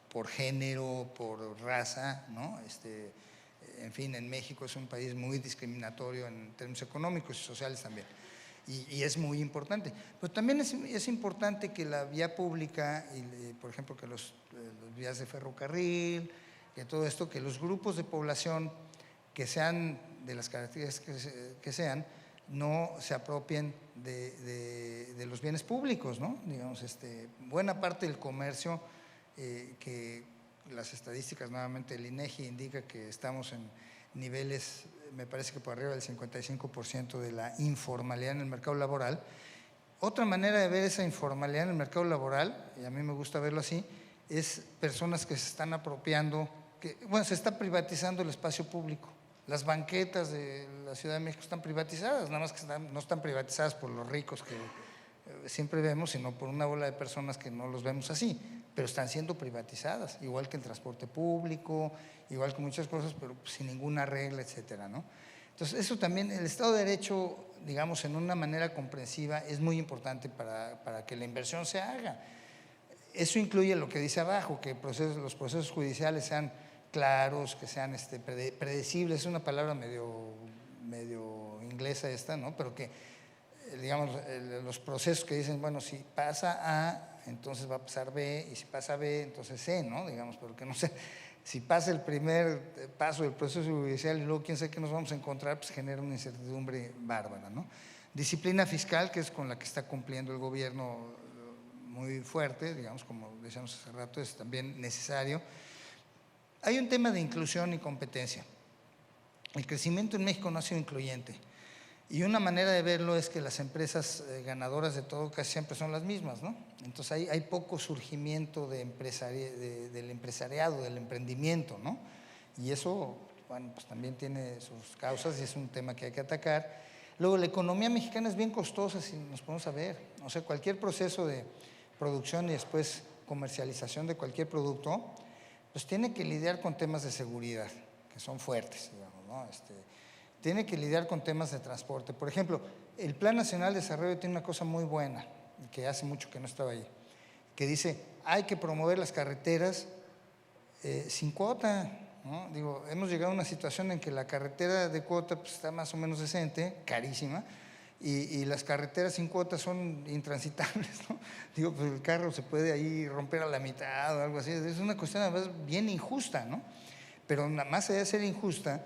por género, por raza, ¿no? En fin, en México es un país muy discriminatorio en términos económicos y sociales también. Y es muy importante. Pero también es importante que la vía pública, por ejemplo, que los vías de ferrocarril, que todo esto, que los grupos de población que sean de las características que sean, no se apropien de los bienes públicos, ¿no? Digamos, buena parte del comercio, que las estadísticas, nuevamente el INEGI indica que estamos en niveles, me parece que por arriba del 55% de la informalidad en el mercado laboral. Otra manera de ver esa informalidad en el mercado laboral, y a mí me gusta verlo así, es personas que se están apropiando, se está privatizando el espacio público. Las banquetas de la Ciudad de México están privatizadas, nada más que no están privatizadas por los ricos que siempre vemos, sino por una bola de personas que no los vemos así, pero están siendo privatizadas, igual que el transporte público, igual que muchas cosas, pero sin ninguna regla, etcétera, ¿no? Entonces, eso también, el Estado de Derecho, digamos, en una manera comprensiva, es muy importante para que la inversión se haga. Eso incluye lo que dice abajo, que los procesos judiciales sean claros, que sean predecibles, es una palabra medio inglesa esta, ¿no? Pero que, digamos, los procesos que dicen, bueno, si pasa A, entonces va a pasar B, y si pasa B, entonces C, ¿no? Digamos, pero que no sé, si pasa el primer paso del proceso judicial y luego quién sabe qué nos vamos a encontrar, pues genera una incertidumbre bárbara, ¿no? Disciplina fiscal, que es con la que está cumpliendo el gobierno muy fuerte, digamos, como decíamos hace rato, es también necesario. Hay un tema de inclusión y competencia. El crecimiento en México no ha sido incluyente. Y una manera de verlo es que las empresas ganadoras de todo casi siempre son las mismas, ¿no? Entonces hay poco surgimiento del empresariado, del emprendimiento, ¿no? Y eso, bueno, pues también tiene sus causas y es un tema que hay que atacar. Luego, la economía mexicana es bien costosa, si nos ponemos a ver. O sea, cualquier proceso de producción y después comercialización de cualquier producto, pues tiene que lidiar con temas de seguridad, que son fuertes, digamos, ¿no? Tiene que lidiar con temas de transporte. Por ejemplo, el Plan Nacional de Desarrollo tiene una cosa muy buena, que hace mucho que no estaba ahí, que dice, hay que promover las carreteras sin cuota, ¿no? Digo, hemos llegado a una situación en que la carretera de cuota pues, está más o menos decente, carísima, y las carreteras sin cuota son intransitables, ¿no? Digo, pues el carro se puede ahí romper a la mitad o algo así. Es una cuestión además bien injusta, ¿no? Pero más allá de ser injusta,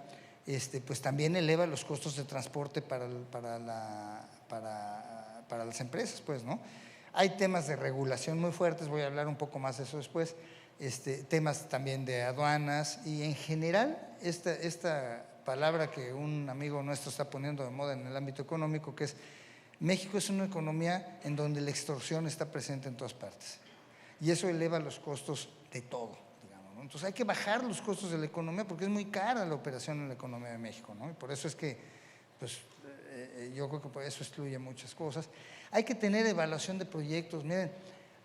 pues también eleva los costos de transporte para las empresas, pues, ¿no? Hay temas de regulación muy fuertes, voy a hablar un poco más de eso después, temas también de aduanas y en general esta palabra que un amigo nuestro está poniendo de moda en el ámbito económico, que es México es una economía en donde la extorsión está presente en todas partes y eso eleva los costos de todo, digamos, ¿no? Entonces hay que bajar los costos de la economía porque es muy cara la operación en la economía de México, ¿no? Y por eso es que, pues, yo creo que por eso excluye muchas cosas. Hay que tener evaluación de proyectos. Miren,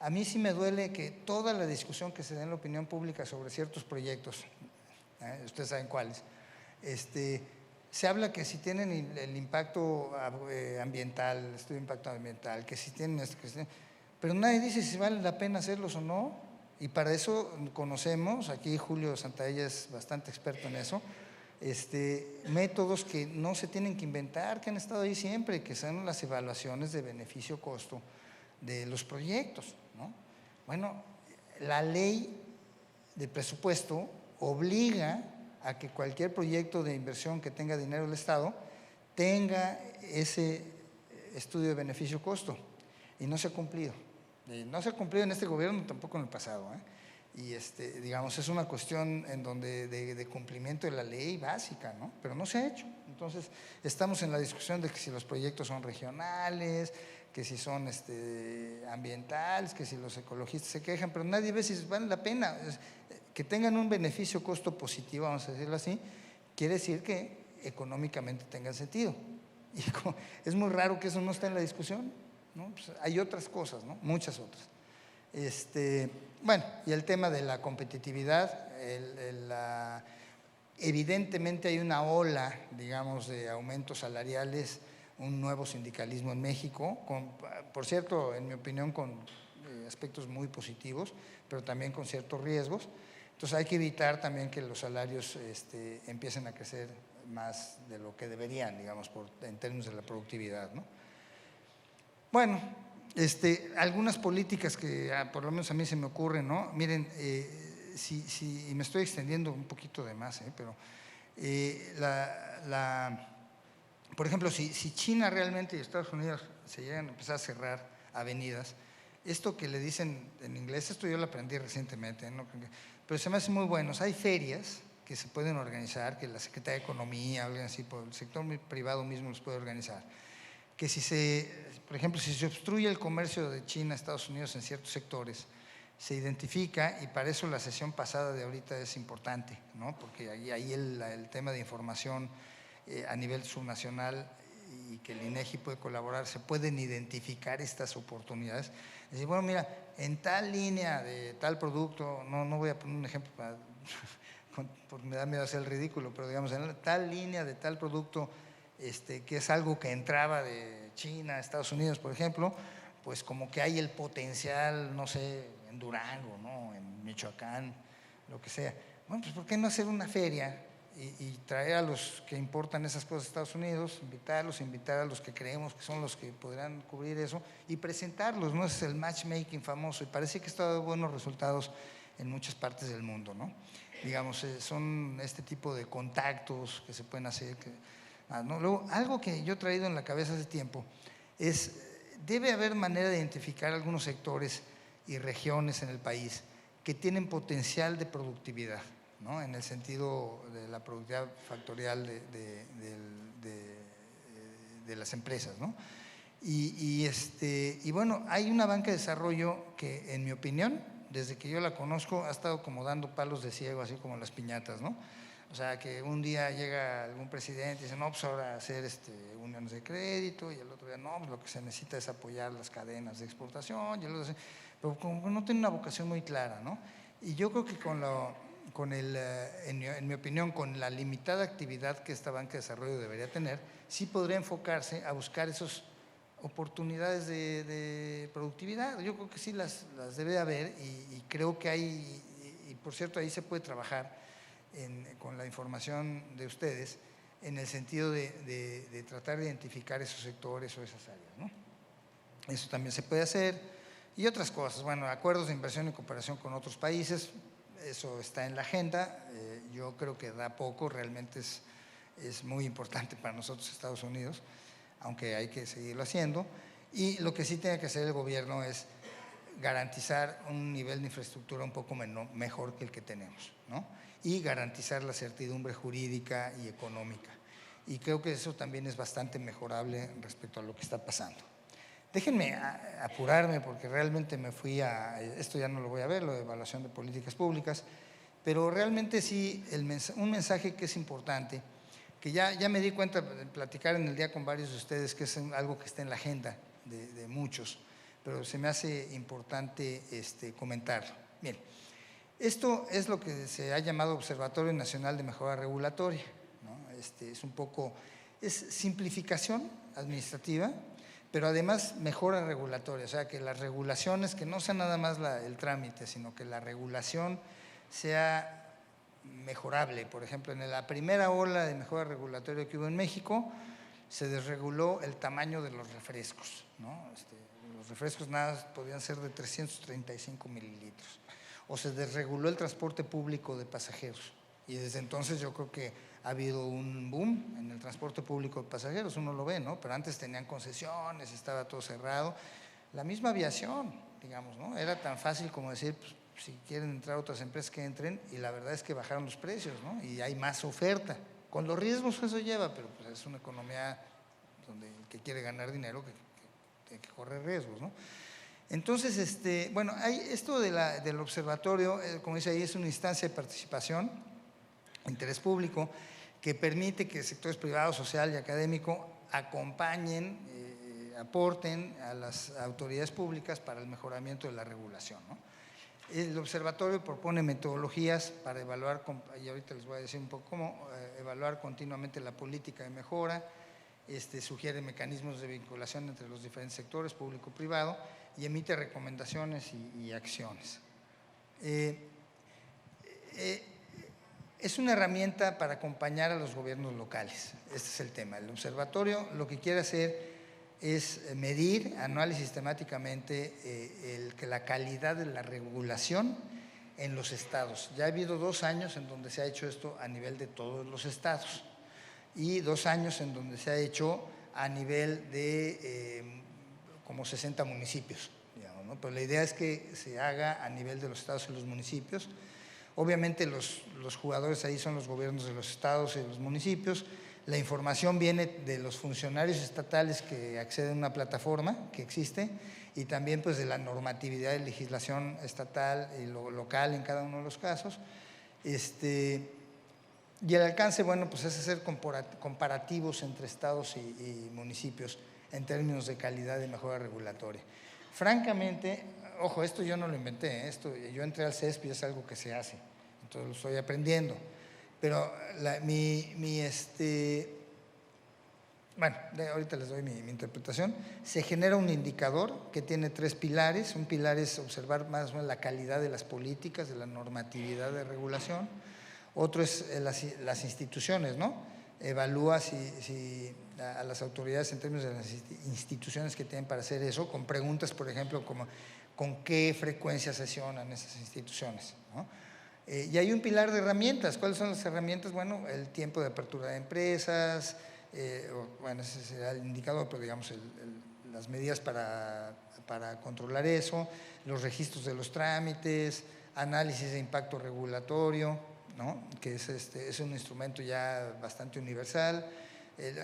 a mí sí me duele que toda la discusión que se da en la opinión pública sobre ciertos proyectos, ustedes saben cuáles, se habla que si tienen el impacto ambiental, el estudio de impacto ambiental, que si tienen esto, pero nadie dice si vale la pena hacerlos o no, y para eso conocemos, aquí Julio Santaella es bastante experto en eso, métodos que no se tienen que inventar, que han estado ahí siempre, que son las evaluaciones de beneficio-costo de los proyectos, ¿no? Bueno, la ley de presupuesto obliga a que cualquier proyecto de inversión que tenga dinero del Estado tenga ese estudio de beneficio-costo y no se ha cumplido. No se ha cumplido en este gobierno, tampoco en el pasado, ¿eh? Y digamos, es una cuestión en donde de cumplimiento de la ley básica, ¿no? Pero no se ha hecho. Entonces, estamos en la discusión de que si los proyectos son regionales, que si son ambientales, que si los ecologistas se quejan, pero nadie ve si vale la pena. Que tengan un beneficio costo positivo, vamos a decirlo así, quiere decir que económicamente tengan sentido. Y es muy raro que eso no esté en la discusión, ¿no? Pues hay otras cosas, ¿no? Muchas otras. Bueno, y el tema de la competitividad, evidentemente hay una ola, digamos, de aumentos salariales, un nuevo sindicalismo en México, por cierto, en mi opinión, con aspectos muy positivos, pero también con ciertos riesgos. Entonces hay que evitar también que los salarios empiecen a crecer más de lo que deberían, digamos, en términos de la productividad, ¿no? Bueno, algunas políticas que por lo menos a mí se me ocurren, ¿no? Miren, y me estoy extendiendo un poquito de más, pero por ejemplo, si China realmente y Estados Unidos se llegan a empezar a cerrar avenidas, esto que le dicen en inglés, esto yo lo aprendí recientemente, ¿no? Pero se me hace muy bueno. Hay ferias que se pueden organizar, que la Secretaría de Economía, alguien así, por el sector privado mismo los puede organizar, que por ejemplo, si se obstruye el comercio de China a Estados Unidos en ciertos sectores, se identifica, y para eso la sesión pasada de ahorita es importante, ¿no? Porque ahí el tema de información a nivel subnacional y que el INEGI puede colaborar, se pueden identificar estas oportunidades. Es decir, bueno, mira, en tal línea de tal producto, no voy a poner un ejemplo porque me da miedo hacer el ridículo, pero digamos, en tal línea de tal producto, que es algo que entraba de China a Estados Unidos, por ejemplo, pues como que hay el potencial, no sé, en Durango, ¿no? En Michoacán, lo que sea. Bueno, pues ¿por qué no hacer una feria y traer a los que importan esas cosas a Estados Unidos, invitar a los que creemos que son los que podrán cubrir eso y presentarlos, ¿no? Ese es el matchmaking famoso y parece que está dando buenos resultados en muchas partes del mundo, ¿no? Digamos, son este tipo de contactos que se pueden hacer. ¿No? Luego, algo que yo he traído en la cabeza hace tiempo es, debe haber manera de identificar algunos sectores y regiones en el país que tienen potencial de productividad, ¿no? En el sentido de la productividad factorial de las empresas, ¿no? Y bueno, hay una banca de desarrollo que, en mi opinión, desde que yo la conozco, ha estado como dando palos de ciego, así como las piñatas, ¿no? O sea, que un día llega algún presidente y dice, no, pues ahora hacer uniones de crédito, y el otro día, no, pues lo que se necesita es apoyar las cadenas de exportación, y el otro, pero como que no tiene una vocación muy clara, ¿no? Y yo creo que en mi opinión, con la limitada actividad que esta banca de desarrollo debería tener, sí podría enfocarse a buscar esas oportunidades de productividad. Yo creo que sí las debe haber y creo que hay, y por cierto, ahí se puede trabajar con la información de ustedes en el sentido de tratar de identificar esos sectores o esas áreas, ¿no? Eso también se puede hacer. Y otras cosas, bueno, acuerdos de inversión y cooperación con otros países, eso está en la agenda. Yo creo que da poco, realmente es muy importante para nosotros Estados Unidos, aunque hay que seguirlo haciendo. Y lo que sí tiene que hacer el gobierno es garantizar un nivel de infraestructura un poco mejor que el que tenemos, ¿no? Y garantizar la certidumbre jurídica y económica. Y creo que eso también es bastante mejorable respecto a lo que está pasando. Déjenme apurarme porque realmente me fui esto ya no lo voy a ver, lo de evaluación de políticas públicas, pero realmente sí, un mensaje que es importante, que ya me di cuenta de platicar en el día con varios de ustedes, que es algo que está en la agenda de muchos, pero se me hace importante comentarlo. Bien, esto es lo que se ha llamado Observatorio Nacional de Mejora Regulatoria, ¿no? Es un poco, es simplificación administrativa, pero además mejora regulatoria, o sea, que las regulaciones, que no sea nada más el trámite, sino que la regulación sea mejorable. Por ejemplo, en la primera ola de mejora regulatoria que hubo en México, se desreguló el tamaño de los refrescos, ¿no? Los refrescos nada podían ser de 335 mililitros. O se desreguló el transporte público de pasajeros. Y desde entonces yo creo que ha habido un boom en el transporte público de pasajeros, uno lo ve, ¿no? Pero antes tenían concesiones, estaba todo cerrado. La misma aviación, digamos, ¿no? Era tan fácil como decir, pues, si quieren entrar otras empresas que entren, y la verdad es que bajaron los precios, ¿no? Y hay más oferta, con los riesgos que eso lleva, pero pues es una economía donde el que quiere ganar dinero que tiene que correr riesgos, ¿no? Entonces, bueno, hay esto del observatorio, como dice ahí, es una instancia de participación, interés público, que permite que sectores privados, social y académico acompañen, aporten a las autoridades públicas para el mejoramiento de la regulación, ¿no? El observatorio propone metodologías para evaluar, y ahorita les voy a decir un poco cómo, evaluar continuamente la política de mejora, sugiere mecanismos de vinculación entre los diferentes sectores, público-privado, y emite recomendaciones y acciones. Es una herramienta para acompañar a los gobiernos locales, este es el tema. El observatorio lo que quiere hacer es medir anual y sistemáticamente la calidad de la regulación en los estados. Ya ha habido 2 años en donde se ha hecho esto a nivel de todos los estados y 2 años en donde se ha hecho a nivel de como 60 municipios, digamos, ¿no? Pero la idea es que se haga a nivel de los estados y los municipios. Obviamente los jugadores ahí son los gobiernos de los estados y de los municipios. La información viene de los funcionarios estatales que acceden a una plataforma que existe y también pues de la normatividad de legislación estatal y local en cada uno de los casos. Y el alcance, bueno, pues es hacer comparativos entre estados y municipios en términos de calidad y mejora regulatoria. Francamente, ojo, esto yo no lo inventé, yo entré al CESP y es algo que se hace, entonces lo estoy aprendiendo. Pero bueno, ahorita les doy mi interpretación. Se genera un indicador que tiene 3 pilares. Un pilar es observar más o menos la calidad de las políticas, de la normatividad de regulación. Otro es las instituciones, ¿no? Evalúa a las autoridades en términos de las instituciones que tienen para hacer eso, con preguntas, por ejemplo, como con qué frecuencia sesionan esas instituciones, ¿no? Y hay un pilar de herramientas. ¿Cuáles son las herramientas? Bueno, el tiempo de apertura de empresas, bueno, ese será el indicador, pero digamos las medidas para controlar eso, los registros de los trámites, análisis de impacto regulatorio, ¿no? Que es un instrumento ya bastante universal,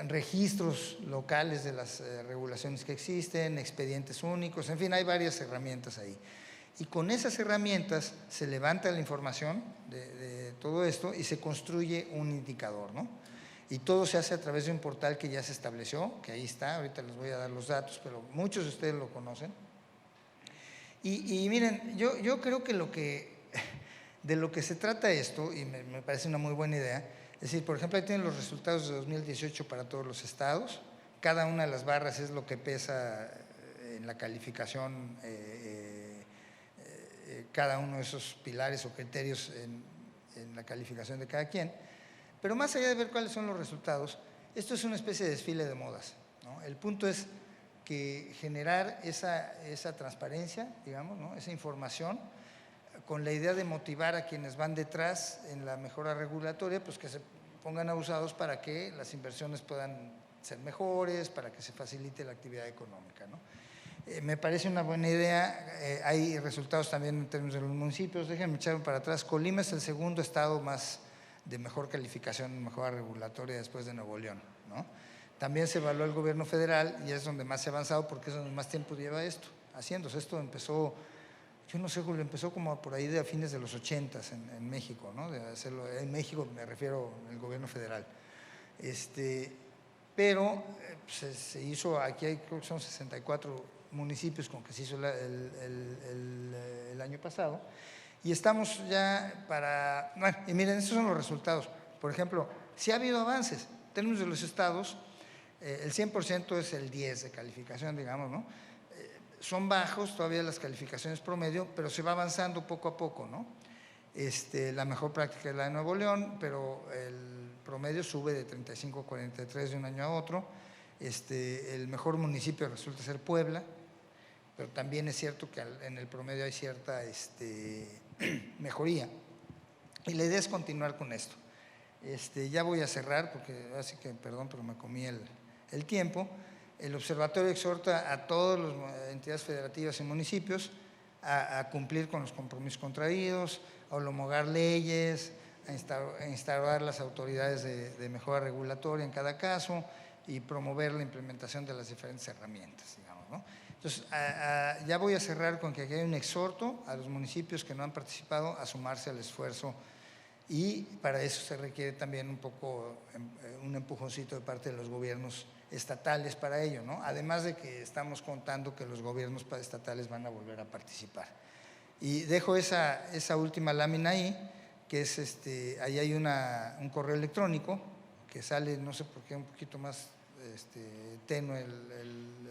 registros locales de las regulaciones que existen, expedientes únicos, en fin, hay varias herramientas ahí. Y con esas herramientas se levanta la información de todo esto y se construye un indicador, ¿no? Y todo se hace a través de un portal que ya se estableció, que ahí está, ahorita les voy a dar los datos, pero muchos de ustedes lo conocen. Y miren, yo creo que de lo que se trata esto, y me parece una muy buena idea, es decir, por ejemplo, ahí tienen los resultados de 2018 para todos los estados, cada una de las barras es lo que pesa en la calificación, cada uno de esos pilares o criterios en la calificación de cada quien. Pero más allá de ver cuáles son los resultados, esto es una especie de desfile de modas, ¿no? El punto es que generar esa transparencia, digamos, ¿no? Esa información, con la idea de motivar a quienes van detrás en la mejora regulatoria, pues que se pongan abusados para que las inversiones puedan ser mejores, para que se facilite la actividad económica, ¿no? Me parece una buena idea. Hay resultados también en términos de los municipios. Déjenme echarme para atrás. Colima es el segundo estado más de mejor calificación en mejora regulatoria después de Nuevo León, ¿no? También se evaluó el gobierno federal y es donde más se ha avanzado porque es donde más tiempo lleva esto haciéndose. Esto empezó, yo no sé, Julio, empezó como por ahí de a fines de los 80s en México, ¿no? De hacerlo, en México me refiero al gobierno federal. Pero se hizo, aquí hay, creo que son 64 municipios con que se hizo el año pasado, y estamos ya para, bueno, y miren, estos son los resultados. Por ejemplo, si ha habido avances, en términos de los estados, el 100% es el 10 de calificación, digamos, ¿no? Son bajos todavía las calificaciones promedio, pero se va avanzando poco a poco, ¿no? La mejor práctica es la de Nuevo León, pero el promedio sube de 35 a 43 de un año a otro. El mejor municipio resulta ser Puebla, pero también es cierto que en el promedio hay cierta mejoría. Y la idea es continuar con esto. Ya voy a cerrar porque así que, perdón, pero me comí el tiempo. El observatorio exhorta a todas las entidades federativas y municipios a cumplir con los compromisos contraídos, a homologar leyes, a instaurar las autoridades de mejora regulatoria en cada caso y promover la implementación de las diferentes herramientas, digamos, ¿no? Entonces, ya voy a cerrar con que aquí hay un exhorto a los municipios que no han participado a sumarse al esfuerzo, y para eso se requiere también un poco un empujoncito de parte de los gobiernos estatales para ello, ¿no? Además de que estamos contando que los gobiernos estatales van a volver a participar. Y dejo esa última lámina ahí, que es ahí hay un correo electrónico que sale, no sé por qué, un poquito más tenue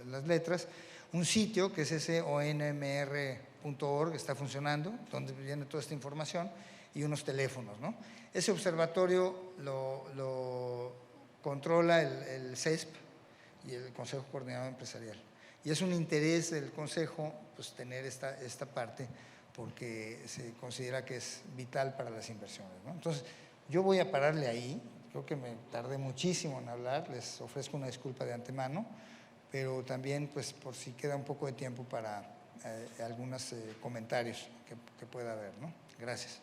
las letras, un sitio que es ese onmr.org, está funcionando, donde viene toda esta información, y unos teléfonos, ¿no? Ese observatorio lo controla el CESP y el Consejo Coordinador Empresarial. Y es un interés del Consejo pues, tener esta parte, porque se considera que es vital para las inversiones, ¿no? Entonces, yo voy a pararle ahí. Creo que me tardé muchísimo en hablar, les ofrezco una disculpa de antemano, pero también pues por si queda un poco de tiempo para algunos comentarios que pueda haber, ¿no? Gracias.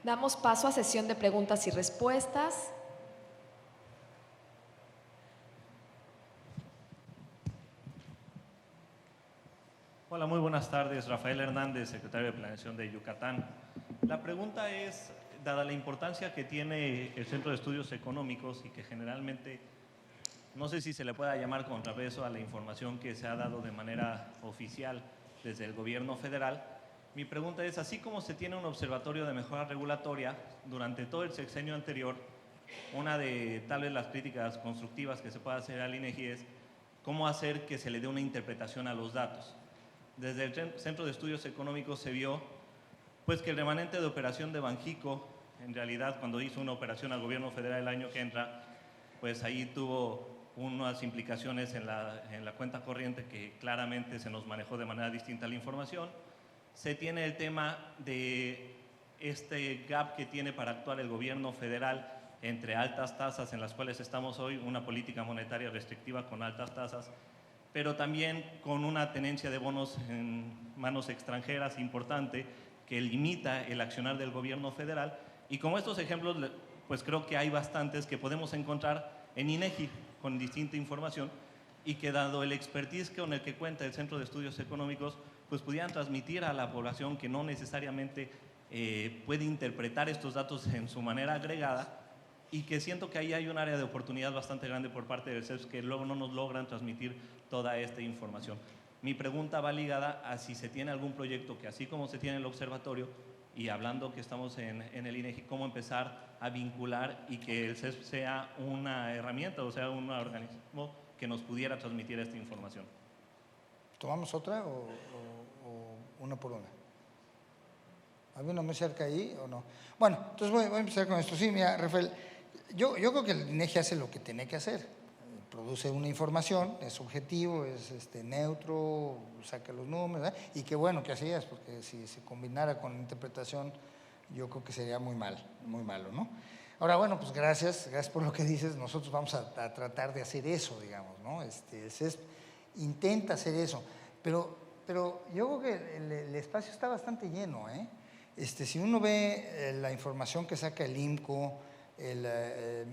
Damos paso a sesión de preguntas y respuestas. Hola, muy buenas tardes. Rafael Hernández, secretario de Planeación de Yucatán. La pregunta es, dada la importancia que tiene el Centro de Estudios Económicos y que generalmente, no sé si se le pueda llamar contrapeso a la información que se ha dado de manera oficial desde el gobierno federal, mi pregunta es, así como se tiene un observatorio de mejora regulatoria, durante todo el sexenio anterior, una de tal vez las críticas constructivas que se puede hacer al INEGI es cómo hacer que se le dé una interpretación a los datos. Desde el Centro de Estudios Económicos se vio pues, que el remanente de operación de Banjico, en realidad cuando hizo una operación al gobierno federal el año que entra, pues ahí tuvo unas implicaciones en la cuenta corriente que claramente se nos manejó de manera distinta la información. Se tiene el tema de este gap que tiene para actuar el gobierno federal entre altas tasas en las cuales estamos hoy, una política monetaria restrictiva con altas tasas, pero también con una tenencia de bonos en manos extranjeras importante que limita el accionar del gobierno federal. Y como estos ejemplos, pues creo que hay bastantes que podemos encontrar en INEGI con distinta información y que dado el expertise con el que cuenta el Centro de Estudios Económicos, pues pudieran transmitir a la población que no necesariamente puede interpretar estos datos en su manera agregada, y que siento que ahí hay un área de oportunidad bastante grande por parte del CEPS que luego no nos logran transmitir toda esta información. Mi pregunta va ligada a si se tiene algún proyecto que, así como se tiene el observatorio, y hablando que estamos en el INEGI, cómo empezar a vincular y que el CEPS sea una herramienta, o sea, un organismo que nos pudiera transmitir esta información. ¿Tomamos otra o una por una? ¿Había una muy cerca ahí o no? Bueno, entonces voy a empezar con esto. Sí, mira, Rafael, yo creo que el INEGI hace lo que tiene que hacer. Produce una información, es objetivo, es neutro, saca los números, ¿verdad? Y qué bueno que así es, porque si se combinara con interpretación, yo creo que sería muy malo, ¿no? Ahora, bueno, pues gracias por lo que dices. Nosotros vamos a tratar de hacer eso, digamos, ¿no? El CESP intenta hacer eso, pero yo creo que el espacio está bastante lleno, ¿eh? Si uno ve la información que saca el IMCO,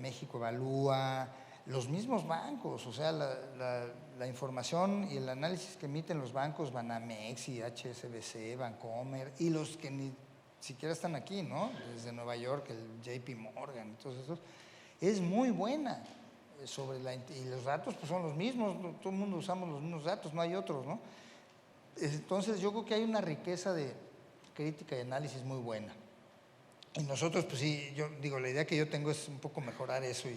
México Evalúa, los mismos bancos, o sea, la información y el análisis que emiten los bancos, Banamex y HSBC, Bancomer, y los que ni siquiera están aquí, ¿no? Desde Nueva York, el JP Morgan, y todos esos, es muy buena. Y los datos pues son los mismos, todo el mundo usamos los mismos datos, no hay otros, ¿no? Entonces yo creo que hay una riqueza de crítica y análisis muy buena. Y nosotros, pues sí, yo digo, la idea que yo tengo es un poco mejorar eso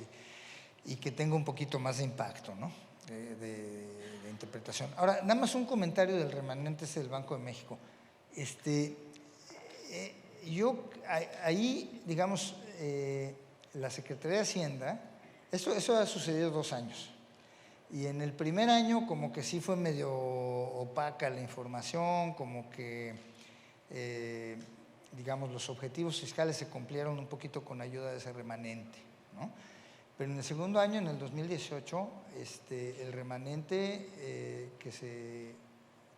y que tenga un poquito más de impacto, ¿no? De interpretación. Ahora, nada más un comentario del remanente del Banco de México. Yo, ahí, digamos, la Secretaría de Hacienda, eso ha sucedido 2 años. Y en el primer año como que sí fue medio opaca la información, como que digamos, los objetivos fiscales se cumplieron un poquito con ayuda de ese remanente, ¿no? Pero en el segundo año, en el 2018, el remanente que se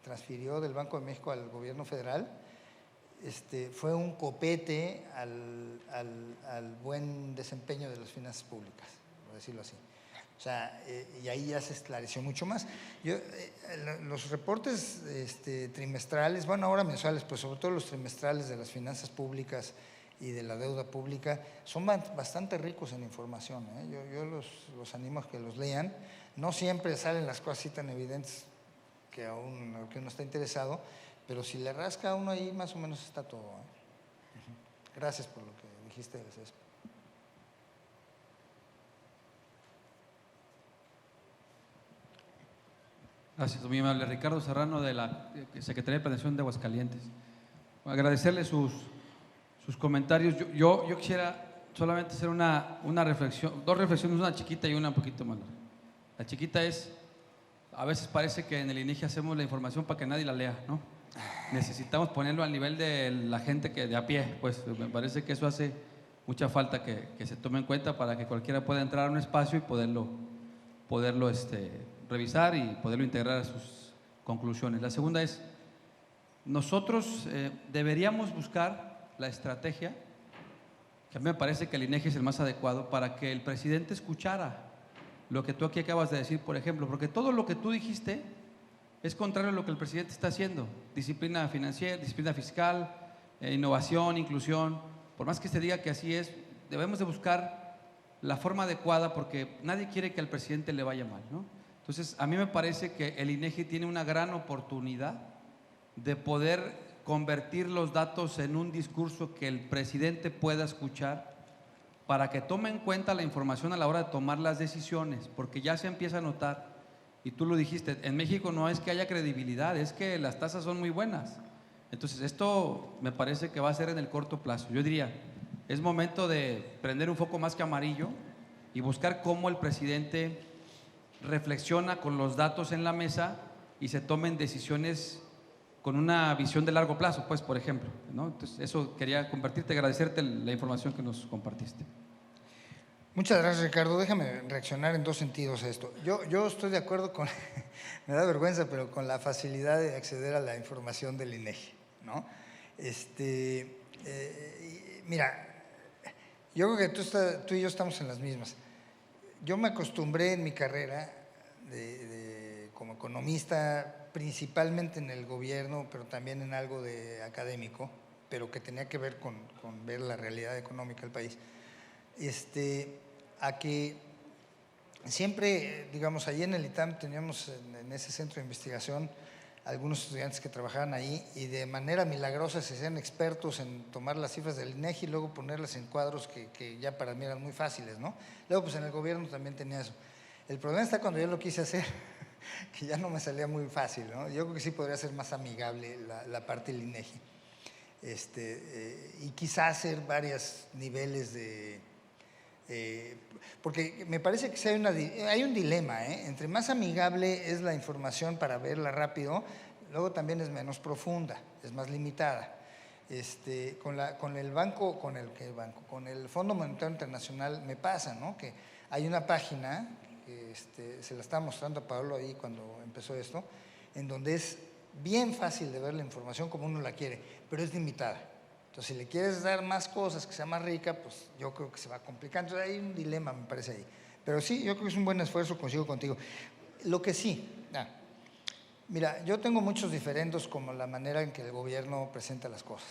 transfirió del Banco de México al gobierno federal fue un copete al buen desempeño de las finanzas públicas, por decirlo así. O sea, y ahí ya se esclareció mucho más. Los reportes trimestrales, bueno, ahora mensuales, pues sobre todo los trimestrales de las finanzas públicas y de la deuda pública, son bastante ricos en información, ¿eh? Yo los animo a que los lean. No siempre salen las cosas así tan evidentes que uno está interesado, pero si le rasca a uno ahí, más o menos está todo, ¿eh? Gracias por lo que dijiste del CESP. Gracias, muy amable. Ricardo Serrano, de la Secretaría de Planeación de Aguascalientes. Agradecerle sus comentarios. Yo quisiera solamente hacer una reflexión, dos reflexiones, una chiquita y una un poquito más larga. La chiquita es, a veces parece que en el INEGI hacemos la información para que nadie la lea, ¿no? Necesitamos ponerlo al nivel de la gente que de a pie, pues me parece que eso hace mucha falta que se tome en cuenta para que cualquiera pueda entrar a un espacio y poderlo revisar y poderlo integrar a sus conclusiones. La segunda es, nosotros deberíamos buscar la estrategia, que a mí me parece que el INEGI es el más adecuado, para que el presidente escuchara lo que tú aquí acabas de decir, por ejemplo, porque todo lo que tú dijiste es contrario a lo que el presidente está haciendo. Disciplina financiera, disciplina fiscal, innovación, inclusión. Por más que se diga que así es, debemos de buscar la forma adecuada porque nadie quiere que al presidente le vaya mal, ¿no? Entonces, a mí me parece que el INEGI tiene una gran oportunidad de poder convertir los datos en un discurso que el presidente pueda escuchar para que tome en cuenta la información a la hora de tomar las decisiones, porque ya se empieza a notar, y tú lo dijiste, en México no es que haya credibilidad, es que las tasas son muy buenas. Entonces, esto me parece que va a ser en el corto plazo. Yo diría, es momento de prender un foco más que amarillo y buscar cómo el presidente reflexiona con los datos en la mesa y se tomen decisiones con una visión de largo plazo, pues, por ejemplo, ¿no? Entonces, eso quería compartirte, agradecerte la información que nos compartiste. Muchas gracias, Ricardo. Déjame reaccionar en dos sentidos a esto. Yo estoy de acuerdo con, me da vergüenza, pero con la facilidad de acceder a la información del INEGI, ¿no? Mira, yo creo que tú y yo estamos en las mismas. Yo me acostumbré en mi carrera como economista, principalmente en el gobierno, pero también en algo de académico, pero que tenía que ver con ver la realidad económica del país, a que siempre, digamos, allí en el ITAM teníamos en ese centro de investigación algunos estudiantes que trabajaban ahí y de manera milagrosa se hacían expertos en tomar las cifras del INEGI y luego ponerlas en cuadros que ya para mí eran muy fáciles, ¿no? Luego, pues en el gobierno también tenía eso. El problema está cuando yo lo quise hacer, que ya no me salía muy fácil, ¿no? Yo creo que sí podría ser más amigable la parte del INEGI. Y quizás hacer varios niveles porque me parece que hay un dilema, entre más amigable es la información para verla rápido, luego también es menos profunda, es más limitada. Con el Fondo Monetario Internacional me pasa, ¿no? Que hay una página que se la estaba mostrando a Pablo ahí cuando empezó esto, en donde es bien fácil de ver la información como uno la quiere, pero es limitada. Entonces, si le quieres dar más cosas, que sea más rica, pues yo creo que se va complicando. Entonces, hay un dilema, me parece ahí. Pero sí, yo creo que es un buen esfuerzo, coincido contigo. Lo que sí, mira, yo tengo muchos diferendos como la manera en que el gobierno presenta las cosas.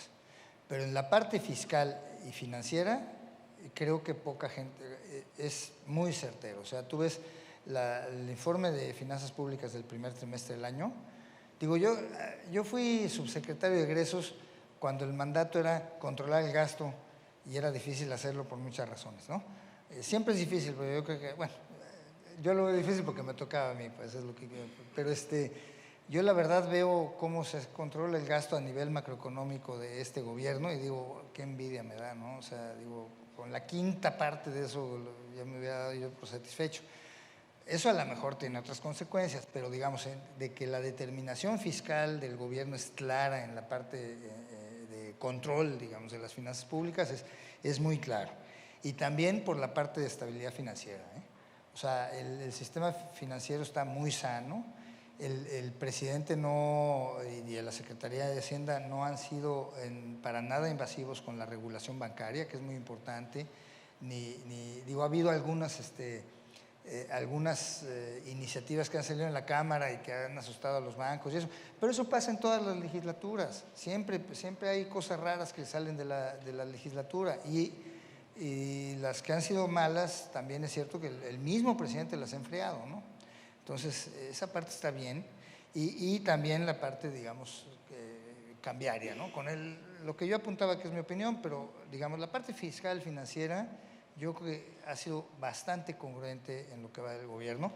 Pero en la parte fiscal y financiera, creo que poca gente es muy certero. O sea, tú ves el informe de finanzas públicas del primer trimestre del año. Digo, yo fui subsecretario de egresos cuando el mandato era controlar el gasto y era difícil hacerlo por muchas razones, ¿no? Siempre es difícil, pero yo creo que, bueno, yo lo veo difícil porque me tocaba a mí, pues es lo que quiero. Pero yo la verdad veo cómo se controla el gasto a nivel macroeconómico de este gobierno y digo, qué envidia me da, ¿no? O sea, digo, con la quinta parte de eso ya me hubiera dado yo por satisfecho. Eso a lo mejor tiene otras consecuencias, pero digamos, de que la determinación fiscal del gobierno es clara en la parte de control, digamos, de las finanzas públicas es muy claro. Y también por la parte de estabilidad financiera, ¿eh? O sea, el sistema financiero está muy sano. El presidente y la Secretaría de Hacienda no han sido para nada invasivos con la regulación bancaria, que es muy importante. Digo, ha habido algunas iniciativas que han salido en la Cámara y que han asustado a los bancos y eso, pero eso pasa en todas las legislaturas. Siempre hay cosas raras que salen de la legislatura y las que han sido malas, también es cierto que el mismo presidente las ha enfriado, ¿no? Entonces, esa parte está bien. Y también la parte, digamos, cambiaria, ¿no? Con lo que yo apuntaba, que es mi opinión, pero, digamos, la parte fiscal, financiera, yo creo que ha sido bastante congruente en lo que va del gobierno.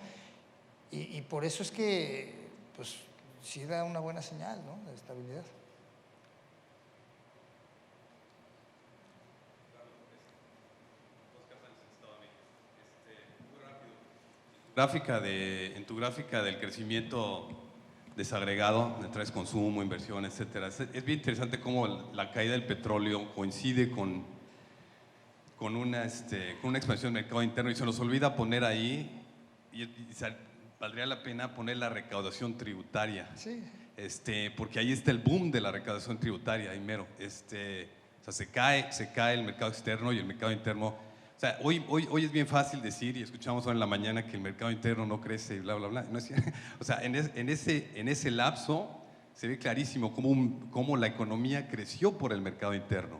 Y por eso es que, pues, sí da una buena señal, ¿no?, de estabilidad. En tu gráfica del crecimiento desagregado, donde traes consumo, inversión, etcétera, es bien interesante cómo la caída del petróleo coincide con una expansión del mercado interno y se nos olvida poner ahí, valdría la pena poner la recaudación tributaria. Sí. Porque ahí está el boom de la recaudación tributaria, ahí mero. O sea, se cae el mercado externo y el mercado interno. O sea, hoy es bien fácil decir, y escuchamos hoy en la mañana, que el mercado interno no crece y bla, bla, bla. No es, o sea, en ese lapso se ve clarísimo cómo la economía creció por el mercado interno.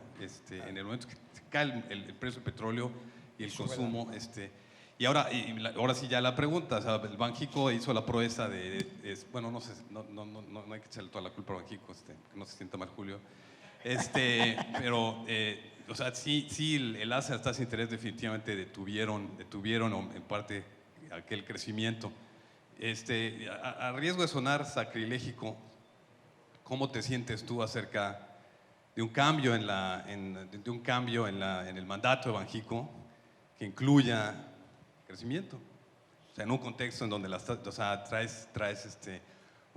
En el momento que se cae el precio del petróleo y el consumo. Y ahora sí ya la pregunta, o sea, el Banxico hizo la proeza bueno, no sé, no hay que echarle toda la culpa al Banxico, que no se sienta mal Julio. Pero, o sea, sí, el alza de tasas de interés definitivamente detuvieron en parte aquel crecimiento. A riesgo de sonar sacrilégico, ¿cómo te sientes tú acerca de un cambio en el mandato de Banxico que incluya crecimiento? O sea, en un contexto en donde traes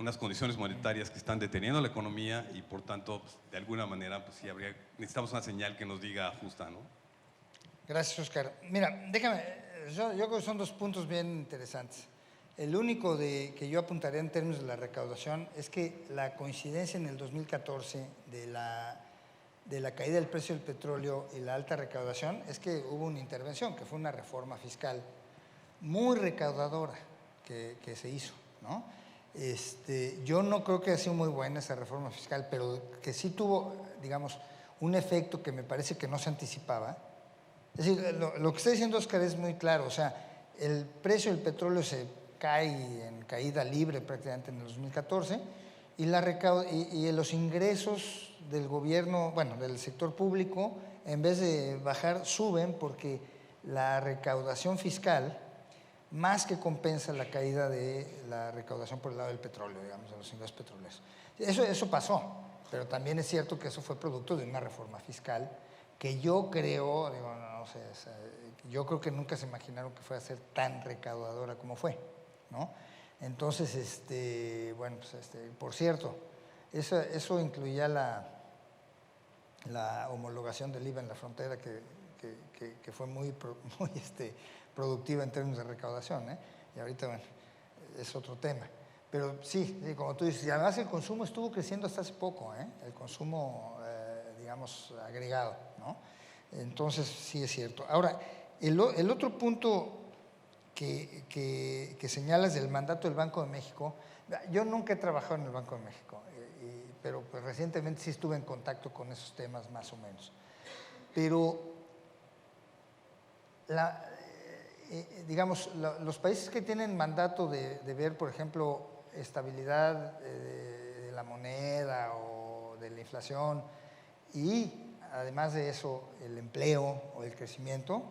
unas condiciones monetarias que están deteniendo la economía y por tanto, pues, de alguna manera, pues sí necesitamos una señal que nos diga ajusta, ¿no? Gracias, Oscar. Mira, déjame, yo creo que son dos puntos bien interesantes. El único que yo apuntaría en términos de la recaudación es que la coincidencia en el 2014 de la caída del precio del petróleo y la alta recaudación es que hubo una intervención, que fue una reforma fiscal muy recaudadora que se hizo, ¿no? Yo no creo que haya sido muy buena esa reforma fiscal, pero que sí tuvo, digamos, un efecto que me parece que no se anticipaba. Es decir, lo que está diciendo Oscar es muy claro. O sea, el precio del petróleo se cae en caída libre prácticamente en el 2014 y los ingresos del gobierno, bueno, del sector público, en vez de bajar, suben porque la recaudación fiscal más que compensa la caída de la recaudación por el lado del petróleo, digamos, de los ingresos petroleros. Eso pasó, pero también es cierto que eso fue producto de una reforma fiscal que yo creo, no sé, yo creo que nunca se imaginaron que fuera a ser tan recaudadora como fue, ¿no? Entonces, bueno, pues, por cierto, eso incluía la homologación del IVA en la frontera que fue muy productiva en términos de recaudación, ¿eh? Y ahorita, bueno, es otro tema. Pero sí, como tú dices, y además el consumo estuvo creciendo hasta hace poco, ¿eh? El consumo, digamos, agregado, ¿no? Entonces, sí es cierto. Ahora, el otro punto que señalas del mandato del Banco de México, yo nunca he trabajado en el Banco de México, pero pues recientemente sí estuve en contacto con esos temas más o menos. Pero digamos, los países que tienen mandato de ver, por ejemplo, estabilidad de la moneda o de la inflación y además de eso el empleo o el crecimiento,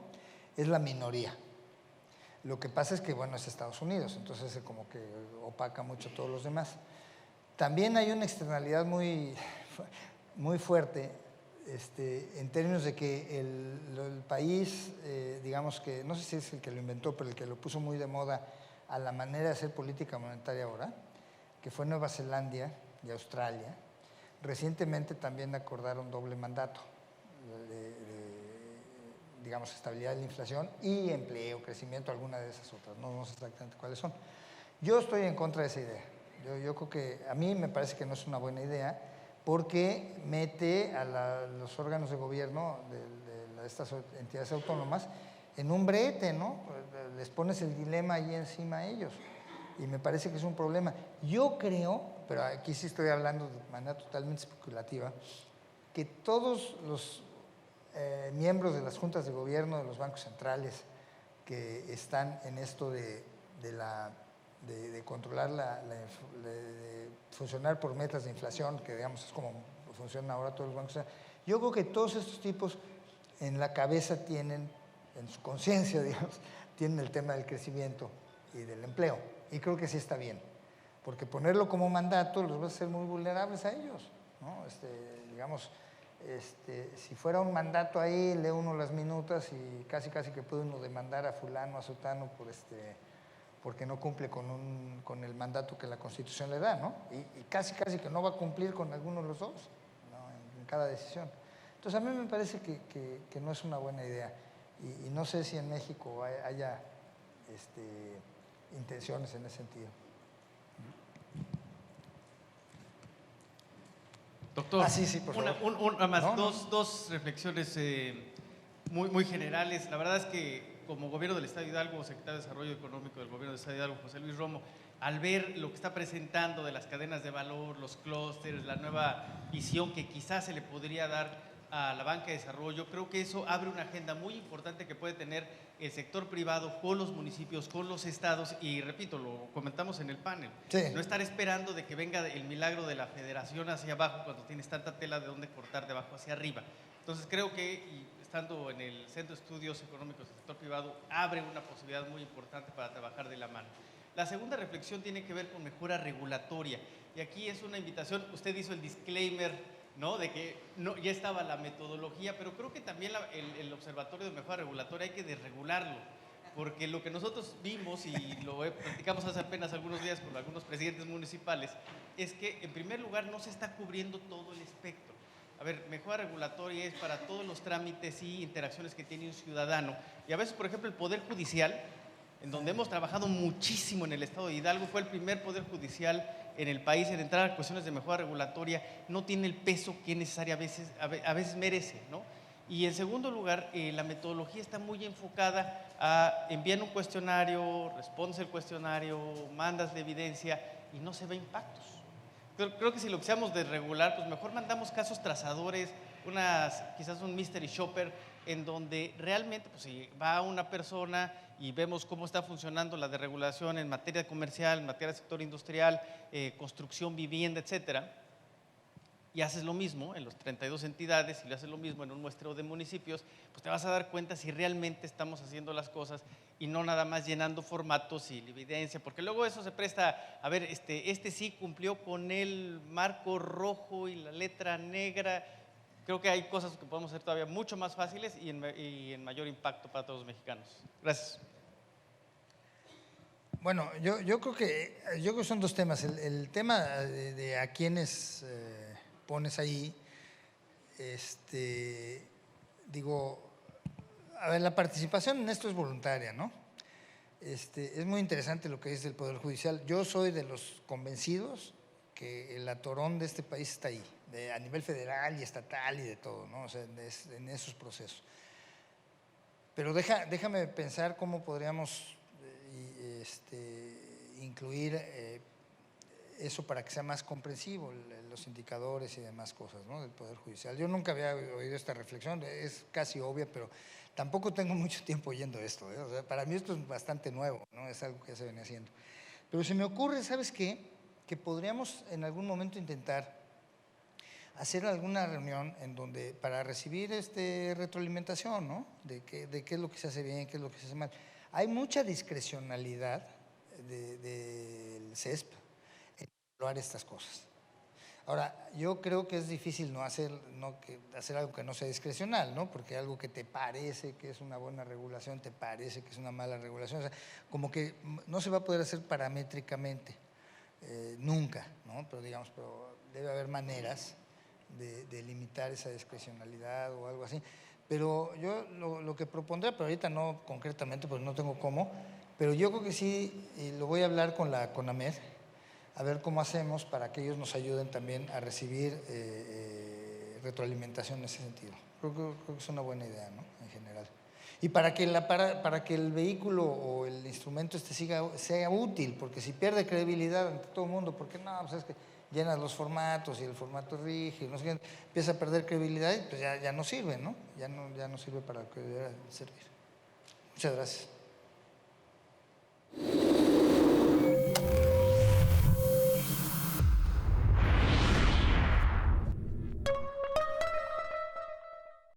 es la minoría. Lo que pasa es que, bueno, es Estados Unidos, entonces como que opaca mucho a todos los demás. También hay una externalidad muy fuerte en términos de que el país, digamos que, no sé si es el que lo inventó, pero el que lo puso muy de moda a la manera de hacer política monetaria ahora, que fue Nueva Zelanda y Australia, Recientemente también acordaron doble mandato, digamos, estabilidad de la inflación y empleo, crecimiento, alguna de esas otras, no sé exactamente cuáles son. Yo estoy en contra de esa idea. Yo creo que a mí me parece que no es una buena idea porque mete a los órganos de gobierno de estas entidades autónomas en un brete, ¿no? Les pones el dilema ahí encima a ellos y me parece que es un problema. Yo creo, pero aquí sí estoy hablando de manera totalmente especulativa, que todos los miembros de las juntas de gobierno de los bancos centrales que están en esto de controlar, de funcionar por metas de inflación, que digamos es como funcionan ahora todos los bancos. Yo creo que todos estos tipos en la cabeza tienen, en su conciencia, digamos, tienen el tema del crecimiento y del empleo. Y creo que sí está bien, porque ponerlo como mandato los va a hacer muy vulnerables a ellos, ¿no? Digamos, si fuera un mandato ahí, lee uno las minutas y casi que puede uno demandar a fulano, a sotano porque no cumple con el mandato que la Constitución le da, ¿no? Y casi que no va a cumplir con alguno de los dos, ¿no? En cada decisión. Entonces a mí me parece que no es una buena idea y no sé si en México haya intenciones en ese sentido. Doctor, sí, por favor. una más, No, dos reflexiones muy generales. La verdad es que como gobierno del Estado de Hidalgo, secretario de Desarrollo Económico del gobierno del Estado de Hidalgo, José Luis Romo, al ver lo que está presentando de las cadenas de valor, los clústeres, la nueva visión que quizás se le podría dar a la banca de desarrollo, creo que eso abre una agenda muy importante que puede tener el sector privado con los municipios, con los estados y repito, lo comentamos en el panel, Sí. no estar esperando de que venga el milagro de la federación hacia abajo cuando tienes tanta tela de donde cortar de abajo hacia arriba. Entonces creo que estando en el Centro de Estudios Económicos del Sector Privado abre una posibilidad muy importante para trabajar de la mano. La segunda reflexión tiene que ver con mejora regulatoria y aquí es una invitación, usted hizo el disclaimer, ¿no? De que ya estaba la metodología, pero creo que también el Observatorio de Mejora Regulatoria hay que desregularlo, porque lo que nosotros vimos y lo platicamos hace apenas algunos días con algunos presidentes municipales, es que en primer lugar no se está cubriendo todo el espectro. A ver, mejora regulatoria es para todos los trámites y interacciones que tiene un ciudadano. Y a veces, por ejemplo, el Poder Judicial, en donde hemos trabajado muchísimo en el estado de Hidalgo, fue el primer poder judicial en el país en entrar a cuestiones de mejora regulatoria, no tiene el peso que necesaria a veces merece, ¿no? Y en segundo lugar, la metodología está muy enfocada a enviar un cuestionario, respondes el cuestionario, mandas la evidencia y no se ve impactos. Creo que si lo quisiéramos desregular, pues mejor mandamos casos trazadores, quizás un mystery shopper, en donde realmente pues, si va una persona y vemos cómo está funcionando la desregulación en materia comercial, en materia del sector industrial, construcción, vivienda, etcétera, y haces lo mismo en las 32 entidades y lo haces lo mismo en un muestreo de municipios, pues te vas a dar cuenta si realmente estamos haciendo las cosas y no nada más llenando formatos y la evidencia, porque luego eso se presta, a ver, este sí cumplió con el marco rojo y la letra negra. Creo que hay cosas que podemos hacer todavía mucho más fáciles y en mayor impacto para todos los mexicanos. Gracias. Bueno, yo creo que son dos temas. El tema de a quiénes pones ahí, digo, a ver, la participación en esto es voluntaria, ¿no? Es muy interesante lo que dice el Poder Judicial. Yo soy de los convencidos que el atorón de este país está ahí, a nivel federal y estatal y de todo, ¿no? O sea, en esos procesos. Pero déjame pensar cómo podríamos incluir eso para que sea más comprensivo, los indicadores y demás cosas, ¿no? Del Poder Judicial. Yo nunca había oído esta reflexión, es casi obvia, pero tampoco tengo mucho tiempo oyendo esto, ¿eh? O sea, para mí esto es bastante nuevo, ¿no? Es algo que ya se venía haciendo. Pero se me ocurre, ¿sabes qué? Que podríamos en algún momento intentar hacer alguna reunión en donde para recibir retroalimentación, ¿no? De qué es lo que se hace bien, qué es lo que se hace mal. Hay mucha discrecionalidad del CESP en evaluar estas cosas. Ahora, yo creo que es difícil hacer algo que no sea discrecional, ¿no? Porque algo que te parece que es una buena regulación, te parece que es una mala regulación, o sea, como que no se va a poder hacer paramétricamente, nunca, ¿no? Pero debe haber maneras de limitar esa discrecionalidad o algo así. Pero yo lo que propondría, pero ahorita no concretamente, pues no tengo cómo, pero yo creo que sí, y lo voy a hablar con la CONAMED, a ver cómo hacemos para que ellos nos ayuden también a recibir retroalimentación en ese sentido. Creo que es una buena idea, ¿no? En general. Y para que el vehículo o el instrumento sea útil, porque si pierde credibilidad ante todo el mundo, porque no, pues es que llenas los formatos y el formato es rígido, no sé qué, empieza a perder credibilidad y pues ya no sirve, ¿no? Ya no sirve para lo que debería servir. Muchas gracias.